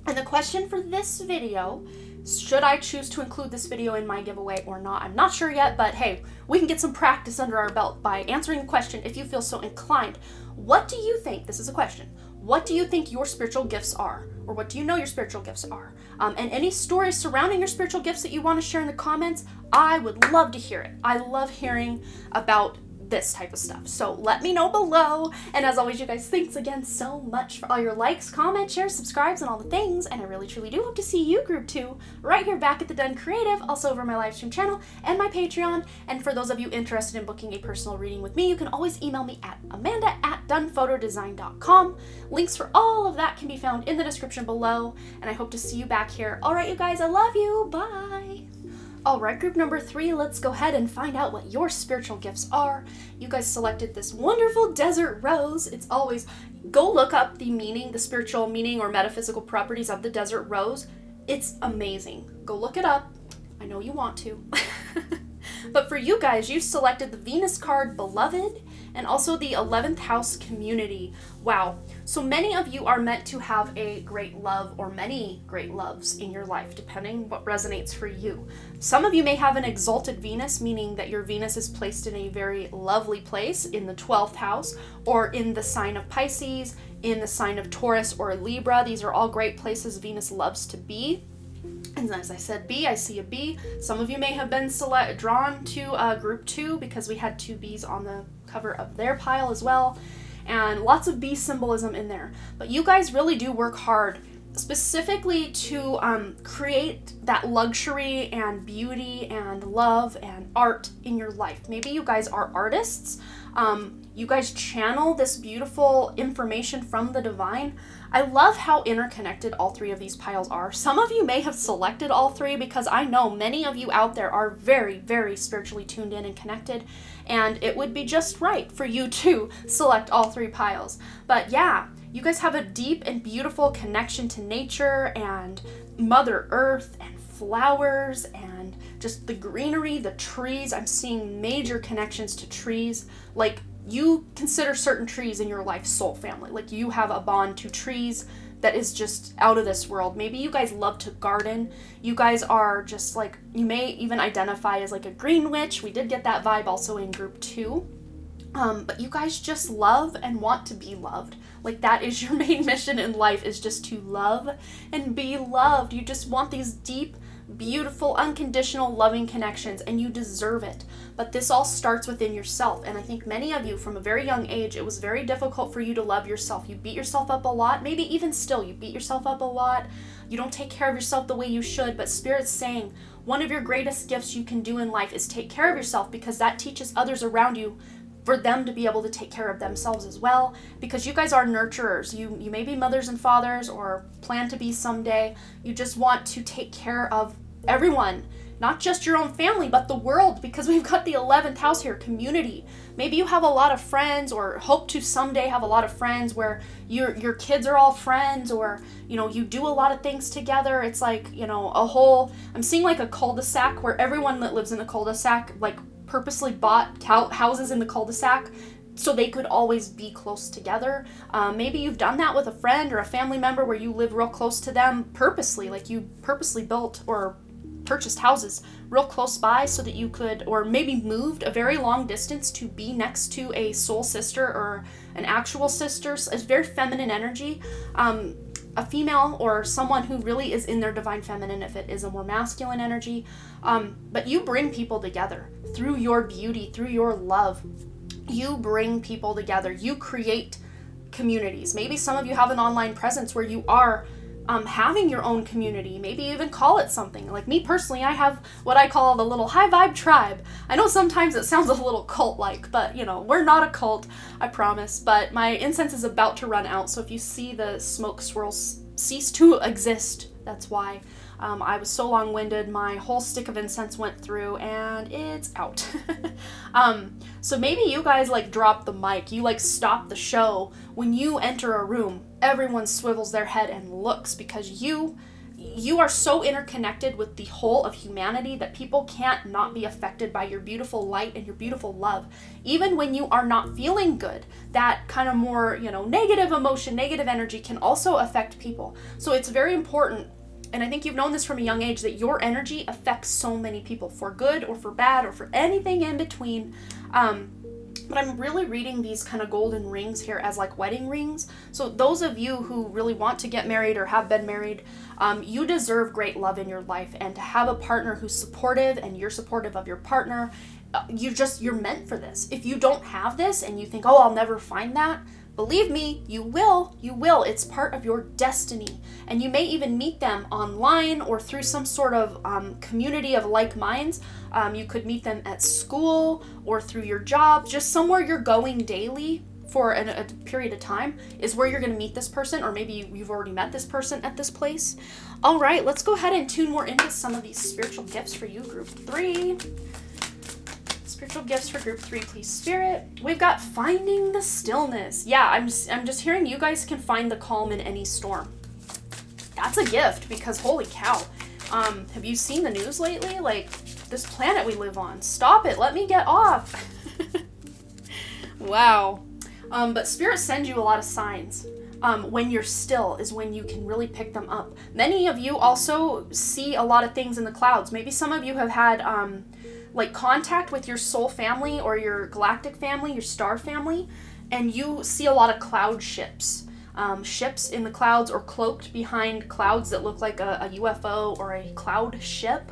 And the question for this video, should I choose to include this video in my giveaway or not? I'm not sure yet, but hey, we can get some practice under our belt by answering the question if you feel so inclined. What do you think? This is a question. What do you think your spiritual gifts are? Or what do you know your spiritual gifts are? And any stories surrounding your spiritual gifts that you want to share in the comments, I would love to hear it. I love hearing about this type of stuff. So let me know below. And as always, you guys, thanks again so much for all your likes, comments, shares, subscribes, and all the things. And I really truly do hope to see you group 2 right here back at the Dunn Creative, also over my live stream channel and my Patreon. And for those of you interested in booking a personal reading with me, you can always email me at amanda@dunnphotodesign.com. Links for all of that can be found in the description below. And I hope to see you back here. All right, you guys, I love you. Bye. Alright, group number 3, let's go ahead and find out what your spiritual gifts are. You guys selected this wonderful desert rose. It's always, go look up the meaning, the spiritual meaning or metaphysical properties of the desert rose. It's amazing. Go look it up. I know you want to. But for you guys, you selected the Venus card, Beloved, and also the 11th house, Community. Wow. So many of you are meant to have a great love or many great loves in your life, depending what resonates for you. Some of you may have an exalted Venus, meaning that your Venus is placed in a very lovely place in the 12th house or in the sign of Pisces, in the sign of Taurus or Libra. These are all great places Venus loves to be. And as I said B, I see a B. Some of you may have been drawn to group 2 because we had 2 Bs on the cover of their pile as well. And lots of bee symbolism in there. But you guys really do work hard specifically to create that luxury and beauty and love and art in your life. Maybe you guys are artists. You guys channel this beautiful information from the divine. I love how interconnected all 3 of these piles are. Some of you may have selected all 3 because I know many of you out there are very, very spiritually tuned in and connected, and it would be just right for you to select all 3 piles. But yeah, you guys have a deep and beautiful connection to nature and Mother Earth and flowers and just the greenery, the trees. I'm seeing major connections to trees. Like, you consider certain trees in your life soul family. Like, you have a bond to trees that is just out of this world. Maybe you guys love to garden. You guys are just like, you may even identify as like a green witch. We did get that vibe also in group 2. But you guys just love and want to be loved. Like, that is your main mission in life, is just to love and be loved. You just want these deep, beautiful, unconditional, loving connections, and you deserve it. But this all starts within yourself. And I think many of you from a very young age, it was very difficult for you to love yourself. You beat yourself up a lot. Maybe even still, you beat yourself up a lot. You don't take care of yourself the way you should. But Spirit's saying one of your greatest gifts you can do in life is take care of yourself, because that teaches others around you for them to be able to take care of themselves as well, because you guys are nurturers. You may be mothers and fathers or plan to be someday. You just want to take care of everyone, not just your own family, but the world, because we've got the 11th house here, Community. Maybe you have a lot of friends or hope to someday have a lot of friends where your kids are all friends, or, you know, you do a lot of things together. It's like, you know, I'm seeing like a cul-de-sac where everyone that lives in a cul-de-sac like purposely bought houses in the cul-de-sac so they could always be close together. Maybe you've done that with a friend or a family member where you live real close to them purposely, like you purposely built or purchased houses real close by so that you could, or maybe moved a very long distance to be next to a soul sister or an actual sister. It's very feminine energy. A female or someone who really is in their divine feminine if it is a more masculine energy. But you bring people together through your beauty, through your love. You bring people together. You create communities. Maybe some of you have an online presence where you are having your own community. Maybe even call it something. Like me personally, I have what I call the little high vibe tribe. I know sometimes it sounds a little cult-like, but we're not a cult, I promise. But my incense is about to run out, so if you see the smoke swirls cease to exist, that's why. I was so long-winded, my whole stick of incense went through and it's out. So maybe you guys drop the mic, you stop the show. When you enter a room, everyone swivels their head and looks, because you are so interconnected with the whole of humanity that people can't not be affected by your beautiful light and your beautiful love. Even when you are not feeling good, that kind of more, negative emotion, negative energy can also affect people. So it's very important, and I think you've known this from a young age, that your energy affects so many people, for good or for bad or for anything in between. But I'm really reading these kind of golden rings here as wedding rings. So those of you who really want to get married or have been married, you deserve great love in your life, and to have a partner who's supportive and you're supportive of your partner. You're meant for this. If you don't have this and you think, oh, I'll never find that, believe me, you will. It's part of your destiny. And you may even meet them online or through some sort of community of like minds. You could meet them at school or through your job, just somewhere you're going daily for a period of time is where you're going to meet this person, or maybe you've already met this person at this place. All right, let's go ahead and tune more into some of these spiritual gifts for you, group 3. Spiritual gifts for group 3, please, Spirit. We've got finding the stillness. Yeah, I'm just hearing you guys can find the calm in any storm. That's a gift, because holy cow. Have you seen the news lately? This planet we live on. Stop it. Let me get off. Wow. But Spirit sends you a lot of signs. When you're still is when you can really pick them up. Many of you also see a lot of things in the clouds. Maybe some of you have had contact with your soul family or your galactic family, your star family, and you see a lot of cloud ships. Ships in the clouds or cloaked behind clouds that look like a UFO or a cloud ship.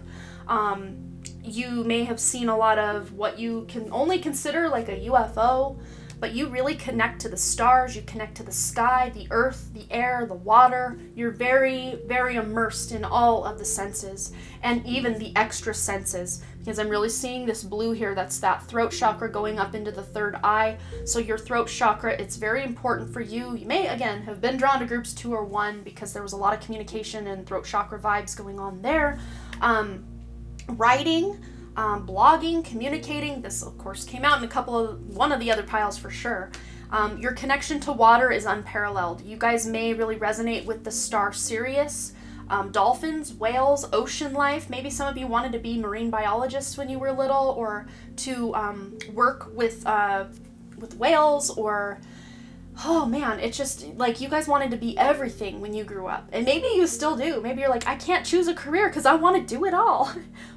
You may have seen a lot of what you can only consider like a UFO, but you really connect to the stars, you connect to the sky, the earth, the air, the water. You're very, very immersed in all of the senses, and even the extra senses, because I'm really seeing this blue here. That's that throat chakra going up into the third eye. So your throat chakra, it's very important for you. You may, again, have been drawn to groups 2 or 1 because there was a lot of communication and throat chakra vibes going on there. Writing, blogging, communicating. This, of course, came out in one of the other piles for sure. Your connection to water is unparalleled. You guys may really resonate with the star Sirius. Dolphins, whales, ocean life. Maybe some of you wanted to be marine biologists when you were little, or to work with whales, or oh man, it's just like you guys wanted to be everything when you grew up. And maybe you still do. Maybe you're like, I can't choose a career because I want to do it all.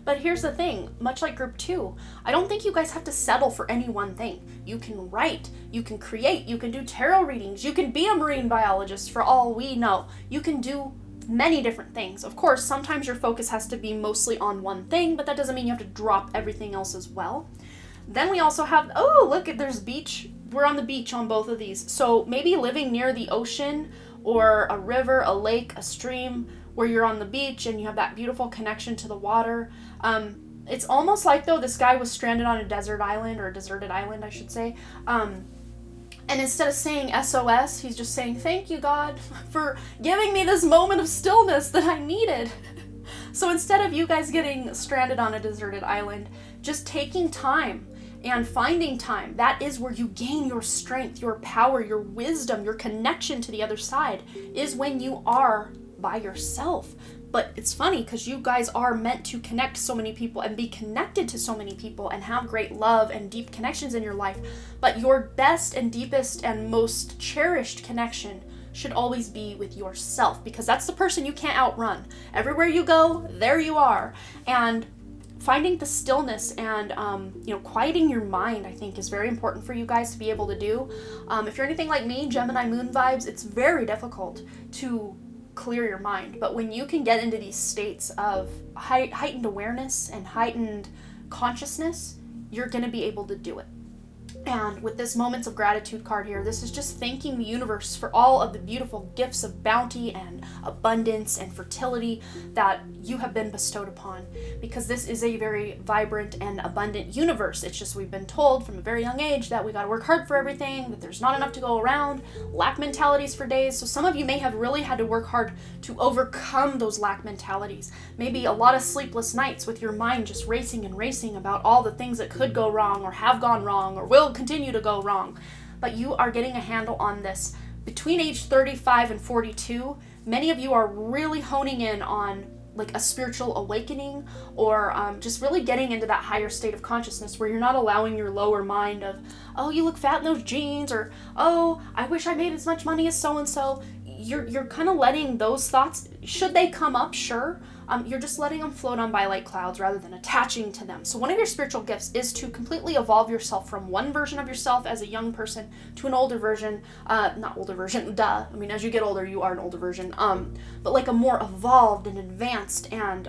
But here's the thing, much like group 2, I don't think you guys have to settle for any one thing. You can write, you can create, you can do tarot readings, you can be a marine biologist for all we know. You can do many different things. Of course, sometimes your focus has to be mostly on one thing, but that doesn't mean you have to drop everything else as well. Then we also have, oh, look, there's beach. We're on the beach on both of these. So maybe living near the ocean or a river, a lake, a stream, where you're on the beach and you have that beautiful connection to the water. It's almost like though this guy was stranded on a desert island, or a deserted island, I should say. And instead of saying SOS, he's just saying, thank you, God, for giving me this moment of stillness that I needed. So instead of you guys getting stranded on a deserted island, just taking time and finding time, that is where you gain your strength, your power, your wisdom, your connection to the other side, is when you are by yourself. But it's funny because you guys are meant to connect so many people and be connected to so many people and have great love and deep connections in your life. But your best and deepest and most cherished connection should always be with yourself, because that's the person you can't outrun. Everywhere you go, there you are. And finding the stillness and, quieting your mind, I think, is very important for you guys to be able to do. If you're anything like me, Gemini moon vibes, it's very difficult to clear your mind. But when you can get into these states of heightened awareness and heightened consciousness, you're going to be able to do it. And with this Moments of Gratitude card here, this is just thanking the universe for all of the beautiful gifts of bounty and abundance and fertility that you have been bestowed upon. Because this is a very vibrant and abundant universe. It's just we've been told from a very young age that we got to work hard for everything, that there's not enough to go around, lack mentalities for days. So some of you may have really had to work hard to overcome those lack mentalities. Maybe a lot of sleepless nights with your mind just racing and racing about all the things that could go wrong or have gone wrong or will continue to go wrong. But you are getting a handle on this. Between age 35 and 42, many of you are really honing in on like a spiritual awakening, or just really getting into that higher state of consciousness where you're not allowing your lower mind of, oh, you look fat in those jeans, or, oh, I wish I made as much money as so-and-so. You're kind of letting those thoughts, should they come up, sure, you're just letting them float on by like clouds rather than attaching to them. So one of your spiritual gifts is to completely evolve yourself from one version of yourself as a young person to an older version, not older version, duh. I mean, as you get older, you are an older version, but like a more evolved and advanced and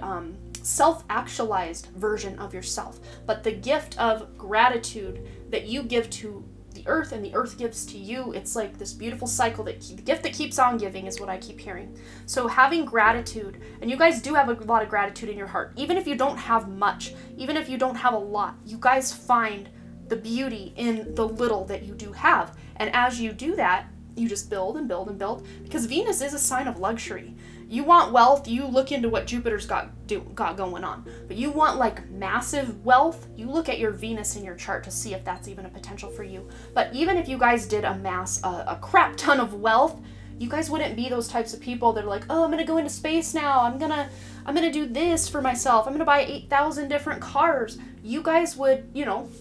self-actualized version of yourself. But the gift of gratitude that you give to the earth and the earth gives to you, it's like this beautiful cycle, that the gift that keeps on giving is what I keep hearing. So having gratitude, and you guys do have a lot of gratitude in your heart, even if you don't have much, even if you don't have a lot, you guys find the beauty in the little that you do have. And as you do that, you just build and build and build, because Venus is a sign of luxury. You want wealth, you look into what Jupiter's got going on. But you want like massive wealth, you look at your Venus in your chart to see if that's even a potential for you. But even if you guys did amass a crap ton of wealth, you guys wouldn't be those types of people that are like, oh, I'm gonna go into space now, I'm gonna do this for myself, I'm gonna buy 8,000 different cars. You guys would,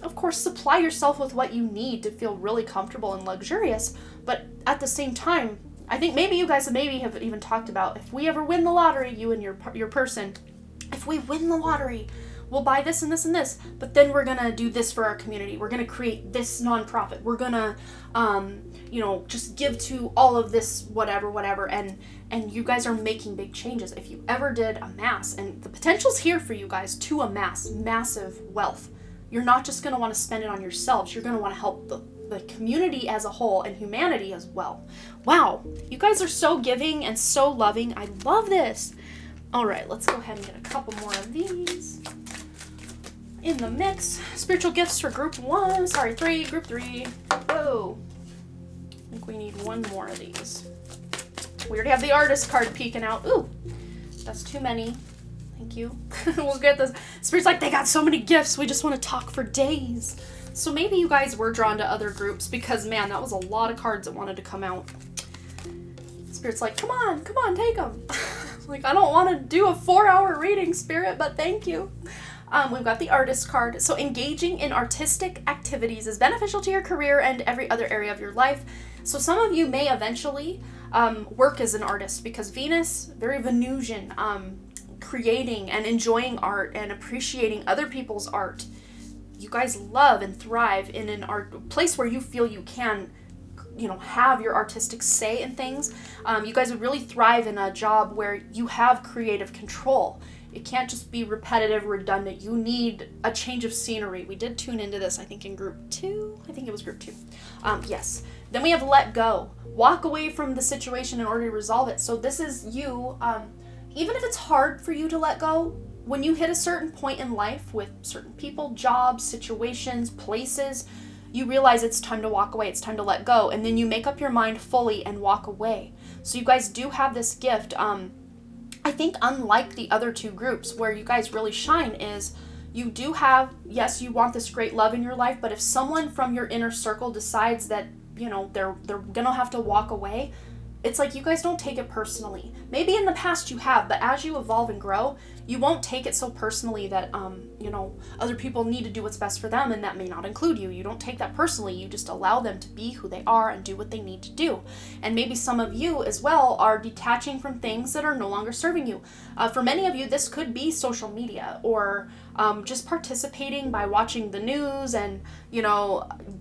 of course, supply yourself with what you need to feel really comfortable and luxurious. But at the same time, I think maybe you guys have even talked about, if we ever win the lottery, you and your person, if we win the lottery, we'll buy this and this and this, but then we're gonna do this for our community. We're gonna create this nonprofit. We're gonna, just give to all of this whatever, and you guys are making big changes. If you ever did amass, and the potential's here for you guys to amass massive wealth, you're not just gonna want to spend it on yourselves. You're gonna want to help the community as a whole and humanity as well. Wow, you guys are so giving and so loving. I love this. All right, let's go ahead and get a couple more of these in the mix. Spiritual gifts for group 3, group 3. Whoa. I think we need one more of these. We already have the artist card peeking out. Ooh, that's too many. Thank you. We'll get this. Spirit's like, they got so many gifts, we just want to talk for days. So maybe you guys were drawn to other groups because, man, that was a lot of cards that wanted to come out. Spirit's like, come on, take them. Like, I don't want to do a 4-hour reading, Spirit, but thank you. We've got the artist card. So engaging in artistic activities is beneficial to your career and every other area of your life. So some of you may eventually work as an artist, because Venus, very Venusian, creating and enjoying art and appreciating other people's art. You guys love and thrive in an art place where you feel you can, have your artistic say in things. You guys would really thrive in a job where you have creative control. It can't just be repetitive, redundant. You need a change of scenery. We did tune into this, I think, in group 2. I think it was group 2. Yes. Then we have let go. Walk away from the situation in order to resolve it. So this is you, even if it's hard for you to let go, when you hit a certain point in life with certain people, jobs, situations, places, you realize it's time to walk away, it's time to let go, and then you make up your mind fully and walk away. So you guys do have this gift. I think unlike the other two groups, where you guys really shine is you do have, yes, you want this great love in your life, but if someone from your inner circle decides that, they're gonna have to walk away, it's like you guys don't take it personally. Maybe in the past you have, but as you evolve and grow, you won't take it so personally that, other people need to do what's best for them, and that may not include you. You don't take that personally. You just allow them to be who they are and do what they need to do. And maybe some of you as well are detaching from things that are no longer serving you. For many of you, this could be social media or just participating by watching the news and,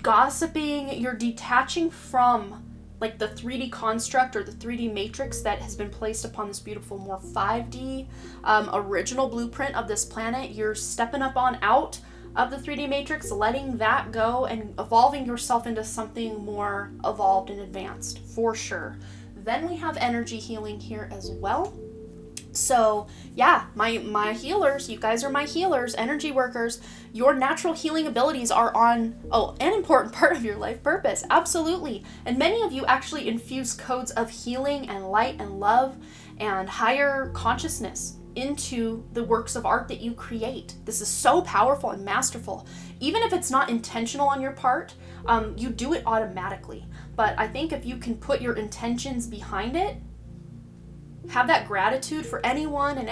gossiping. You're detaching from like the 3D construct or the 3D matrix that has been placed upon this beautiful, more 5D original blueprint of this planet. You're stepping up on out of the 3D matrix, letting that go and evolving yourself into something more evolved and advanced, for sure. Then we have energy healing here as well. So yeah, my healers, you guys are my healers, energy workers. Your natural healing abilities are an important part of your life purpose. Absolutely. And many of you actually infuse codes of healing and light and love and higher consciousness into the works of art that you create. This is so powerful and masterful. Even if it's not intentional on your part, you do it automatically. But I think if you can put your intentions behind it, have that gratitude for anyone and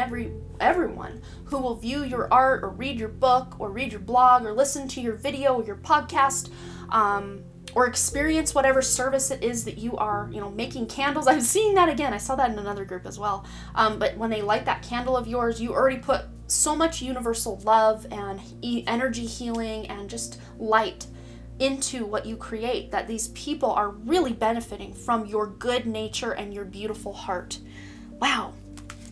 everyone who will view your art or read your book or read your blog or listen to your video or your podcast, or experience whatever service it is that you are, making candles. I'm seeing that again. I saw that in another group as well. But when they light that candle of yours, you already put so much universal love and energy healing and just light into what you create, that these people are really benefiting from your good nature and your beautiful heart. Wow,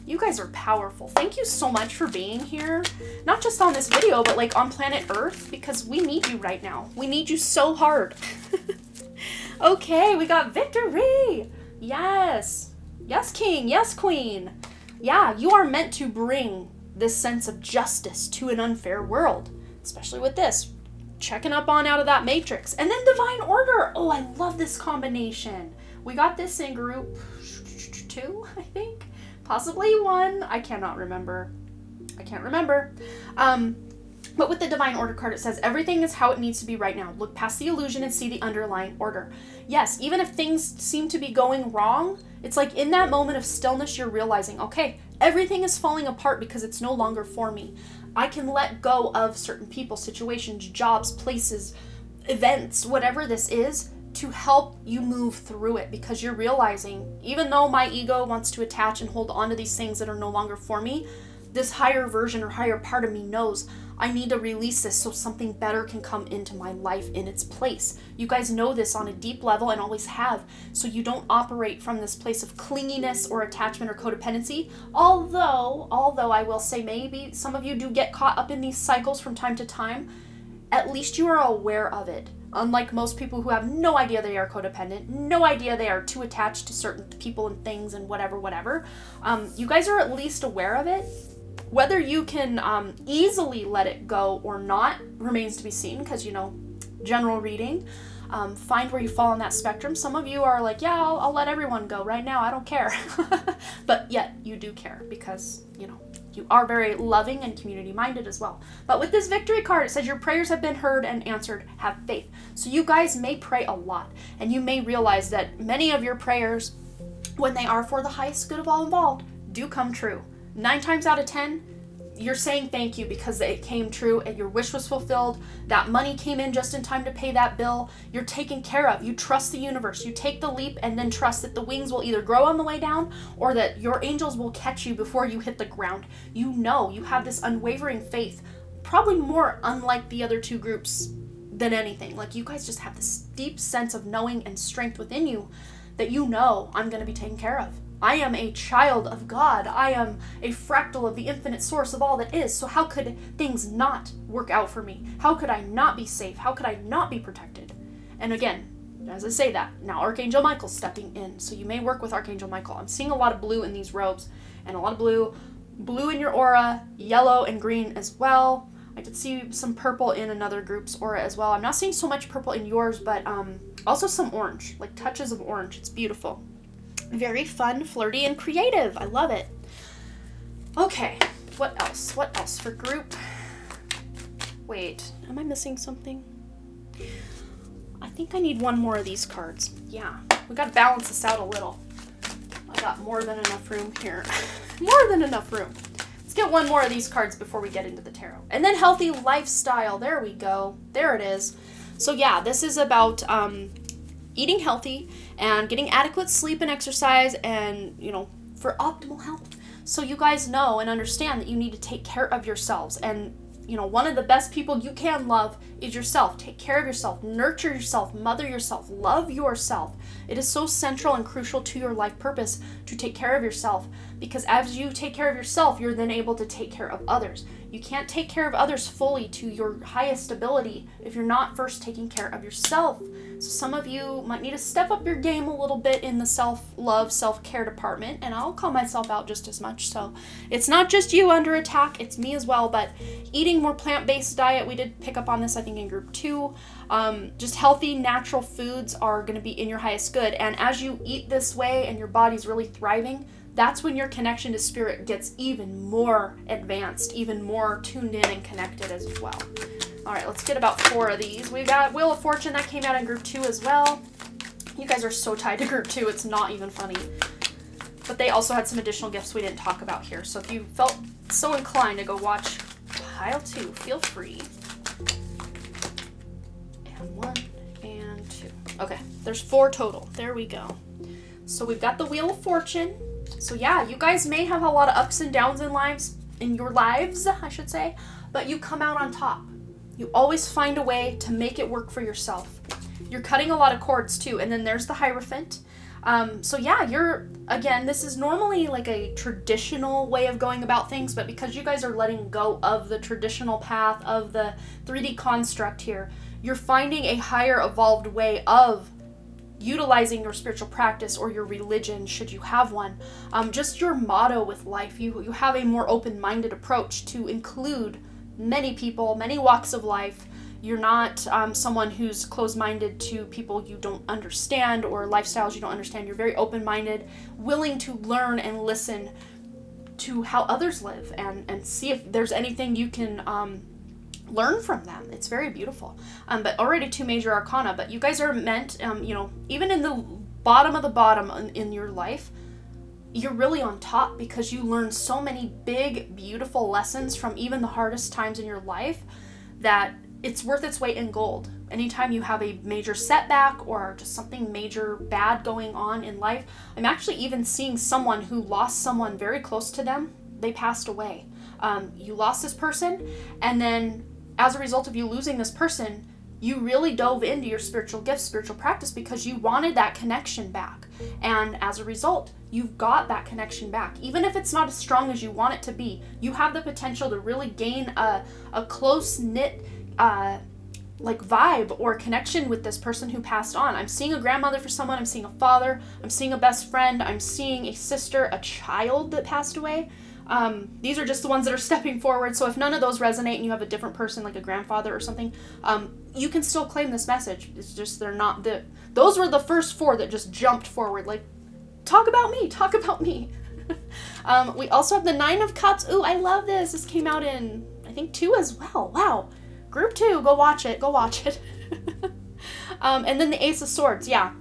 you guys are powerful. Thank you so much for being here. Not just on this video, but like on planet Earth, because we need you right now. We need you so hard. Okay, we got victory. Yes. Yes, king. Yes, queen. Yeah, you are meant to bring this sense of justice to an unfair world, especially with this. Checking up on out of that matrix. And then divine order. Oh, I love this combination. We got this in group 2, I think. Possibly 1. I cannot remember. But with the divine order card, it says everything is how it needs to be right now. Look past the illusion and see the underlying order. Yes, even if things seem to be going wrong, it's like in that moment of stillness, you're realizing, okay, everything is falling apart because it's no longer for me. I can let go of certain people, situations, jobs, places, events, whatever this is, to help you move through it, because you're realizing, even though my ego wants to attach and hold on to these things that are no longer for me, this higher version or higher part of me knows I need to release this so something better can come into my life in its place. You guys know this on a deep level and always have, so you don't operate from this place of clinginess or attachment or codependency. Although I will say maybe some of you do get caught up in these cycles from time to time, at least you are aware of it. Unlike most people who have no idea they are codependent, no idea they are too attached to certain people and things and whatever. You guys are at least aware of it. Whether you can easily let it go or not remains to be seen, because, general reading. Find where you fall on that spectrum. Some of you are like, yeah, I'll let everyone go right now. I don't care. But yet you do care because, you are very loving and community-minded as well. But with this victory card, it says your prayers have been heard and answered. Have faith. So you guys may pray a lot, and you may realize that many of your prayers, when they are for the highest good of all involved, do come true. 9 times out of 10, you're saying thank you because it came true and your wish was fulfilled. That money came in just in time to pay that bill. You're taken care of. You trust the universe. You take the leap and then trust that the wings will either grow on the way down or that your angels will catch you before you hit the ground. You have this unwavering faith, probably more unlike the other 2 groups than anything. Like, you guys just have this deep sense of knowing and strength within you that I'm going to be taken care of. I am a child of God. I am a fractal of the infinite source of all that is. So how could things not work out for me? How could I not be safe? How could I not be protected? And again, as I say that, now Archangel Michael's stepping in. So you may work with Archangel Michael. I'm seeing a lot of blue in these robes and a lot of blue in your aura, yellow and green as well. I did see some purple in another group's aura as well. I'm not seeing so much purple in yours, but also some orange, like touches of orange. It's beautiful. Very fun, flirty, and creative. I love it. Okay, what else? What else for group? Wait, am I missing something? I think I need one more of these cards. Yeah, we gotta balance this out a little. Got more than enough room here. More than enough room. Let's get one more of these cards before we get into the tarot. And then healthy lifestyle. There we go. There it is. So yeah, this is about eating healthy and getting adequate sleep and exercise and, you know, for optimal health. So you guys know and understand that you need to take care of yourselves. And, you know, one of the best people you can love is yourself. Take care of yourself, nurture yourself, mother yourself, love yourself. It is so central and crucial to your life purpose to take care of yourself, because as you take care of yourself, you're then able to take care of others. You can't take care of others fully to your highest ability if you're not first taking care of yourself. So some of you might need to step up your game a little bit in the self-love, self-care department, and I'll call myself out just as much. So it's not just you under attack, it's me as well, but eating more plant-based diet, we did pick up on this, I think, in group 2. Just healthy, natural foods are going to be in your highest good, and as you eat this way and your body's really thriving, that's when your connection to spirit gets even more advanced, even more tuned in and connected as well. All right, let's get about 4 of these. We got Wheel of Fortune that came out in group 2 as well. You guys are so tied to group 2, it's not even funny. But they also had some additional gifts we didn't talk about here. So if you felt so inclined to go watch pile 2, feel free. And 1 and 2. Okay, there's 4 total. There we go. So we've got the Wheel of Fortune. So yeah, you guys may have a lot of ups and downs in your lives, I should say, but you come out on top. You always find a way to make it work for yourself. You're cutting a lot of cords too, and then there's the Hierophant. So yeah, again, this is normally like a traditional way of going about things, but because you guys are letting go of the traditional path of the 3D construct here, you're finding a higher evolved way of utilizing your spiritual practice or your religion, should you have one. Just your motto with life. You have a more open-minded approach to include many people, many walks of life. You're not someone who's closed-minded to people you don't understand or lifestyles you don't understand. You're very open-minded, willing to learn and listen to how others live and see if there's anything you can learn from them. It's very beautiful. But already 2 major arcana, but you guys are meant, you know, even in the bottom of the bottom in your life, you're really on top because you learn so many big, beautiful lessons from even the hardest times in your life that it's worth its weight in gold. Anytime you have a major setback or just something major bad going on in life, I'm actually even seeing someone who lost someone very close to them. They passed away. You lost this person, and then as a result of you losing this person, you really dove into your spiritual gifts, spiritual practice, because you wanted that connection back. And as a result, you've got that connection back. Even if it's not as strong as you want it to be, you have the potential to really gain a close-knit like vibe or connection with this person who passed on. I'm seeing a grandmother for someone, I'm seeing a father, I'm seeing a best friend, I'm seeing a sister, a child that passed away. These are just the ones that are stepping forward. So if none of those resonate and you have a different person like a grandfather or something, you can still claim this message. It's just those were the first 4 that just jumped forward, like, talk about me, talk about me. We also have the 9 of Cups. Ooh, I love this. This came out in, I think, 2 as well. Wow. Group 2, go watch it. And then the Ace of Swords, yeah.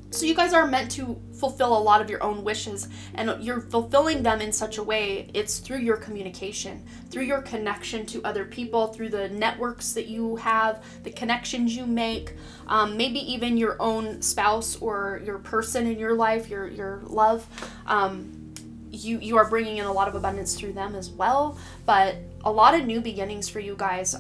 So you guys are meant to fulfill a lot of your own wishes, and you're fulfilling them in such a way, it's through your communication, through your connection to other people, through the networks that you have, the connections you make, maybe even your own spouse or your person in your life, your love. You are bringing in a lot of abundance through them as well, but a lot of new beginnings for you guys,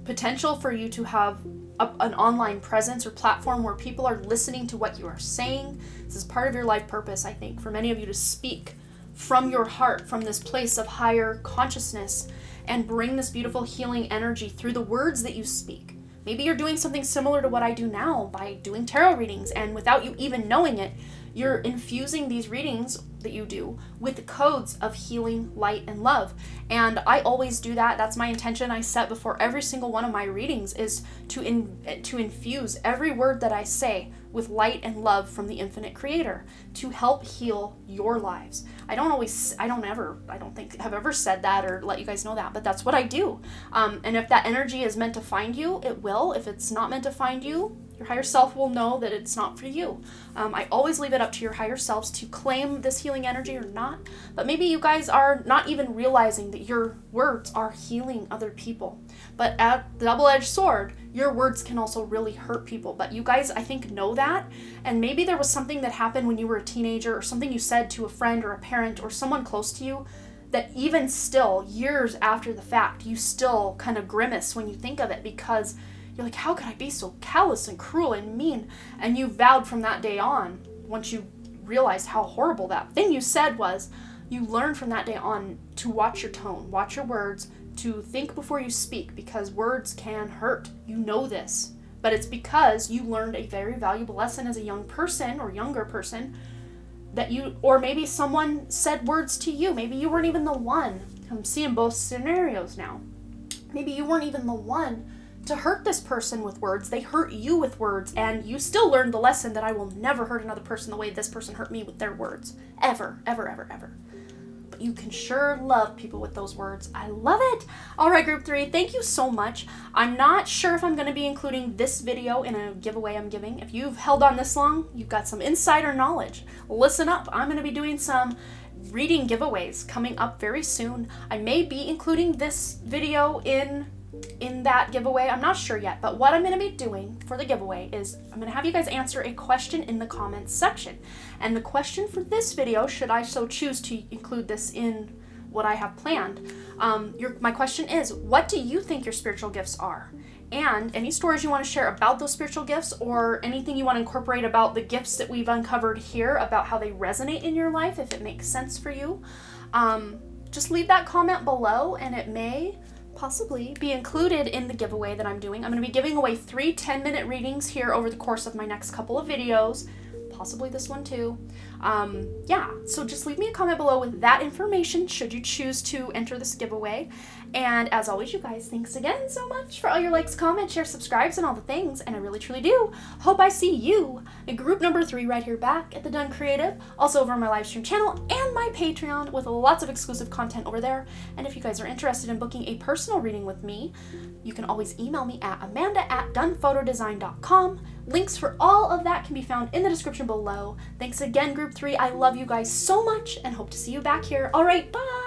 potential for you to have an online presence or platform where people are listening to what you are saying. This is part of your life purpose, I think, for many of you to speak from your heart, from this place of higher consciousness, and bring this beautiful healing energy through the words that you speak. Maybe you're doing something similar to what I do now by doing tarot readings, and without you even knowing it, you're infusing these readings that you do with the codes of healing, light, and love. And I always do that. That's my intention I set before every single one of my readings, is to infuse every word that I say with light and love from the infinite creator to help heal your lives. I don't think I've ever said that or let you guys know that, but that's what I do. And if that energy is meant to find you, it will. If it's not meant to find you, your higher self will know that it's not for you. I always leave it up to your higher selves to claim this healing healing energy or not, but maybe you guys are not even realizing that your words are healing other people. But at the double-edged sword, your words can also really hurt people. But you guys, I think, know that. And maybe there was something that happened when you were a teenager, or something you said to a friend or a parent or someone close to you, that even still, years after the fact, you still kind of grimace when you think of it, because you're like, how could I be so callous and cruel and mean? And you vowed from that day on, once you realized how horrible that thing you said was, you learned from that day on to watch your tone, watch your words, to think before you speak, because words can hurt. You know this. But it's because you learned a very valuable lesson as a young person or younger person, that you, or maybe someone said words to you. Maybe you weren't even the one. I'm seeing both scenarios now. Maybe you weren't even the one to hurt this person with words. They hurt you with words, and you still learned the lesson that I will never hurt another person the way this person hurt me with their words. Ever, ever, ever, ever. But you can sure love people with those words. I love it. All right, group 3, thank you so much. I'm not sure if I'm going to be including this video in a giveaway I'm giving. If you've held on this long, you've got some insider knowledge. Listen up. I'm going to be doing some reading giveaways coming up very soon. I may be including this video in that giveaway. I'm not sure yet, but what I'm going to be doing for the giveaway is I'm going to have you guys answer a question in the comments section. And the question for this video, should I so choose to include this in what I have planned, my question is, what do you think your spiritual gifts are? And any stories you want to share about those spiritual gifts, or anything you want to incorporate about the gifts that we've uncovered here, about how they resonate in your life, if it makes sense for you, just leave that comment below, and it may possibly be included in the giveaway that I'm doing. I'm going to be giving away 3 10-minute readings here over the course of my next couple of videos, possibly this one too. Yeah, so just leave me a comment below with that information should you choose to enter this giveaway. And as always, you guys, thanks again so much for all your likes, comments, shares, subscribes, and all the things, and I really truly do hope I see you in group number 3 right here back at the Dunn Creative, also over on my live stream channel and my Patreon, with lots of exclusive content over there. And if you guys are interested in booking a personal reading with me, you can always email me at amanda@dunnphotodesign.com. Links for all of that can be found in the description below. Thanks again, group 3. I love you guys so much and hope to see you back here. All right, bye!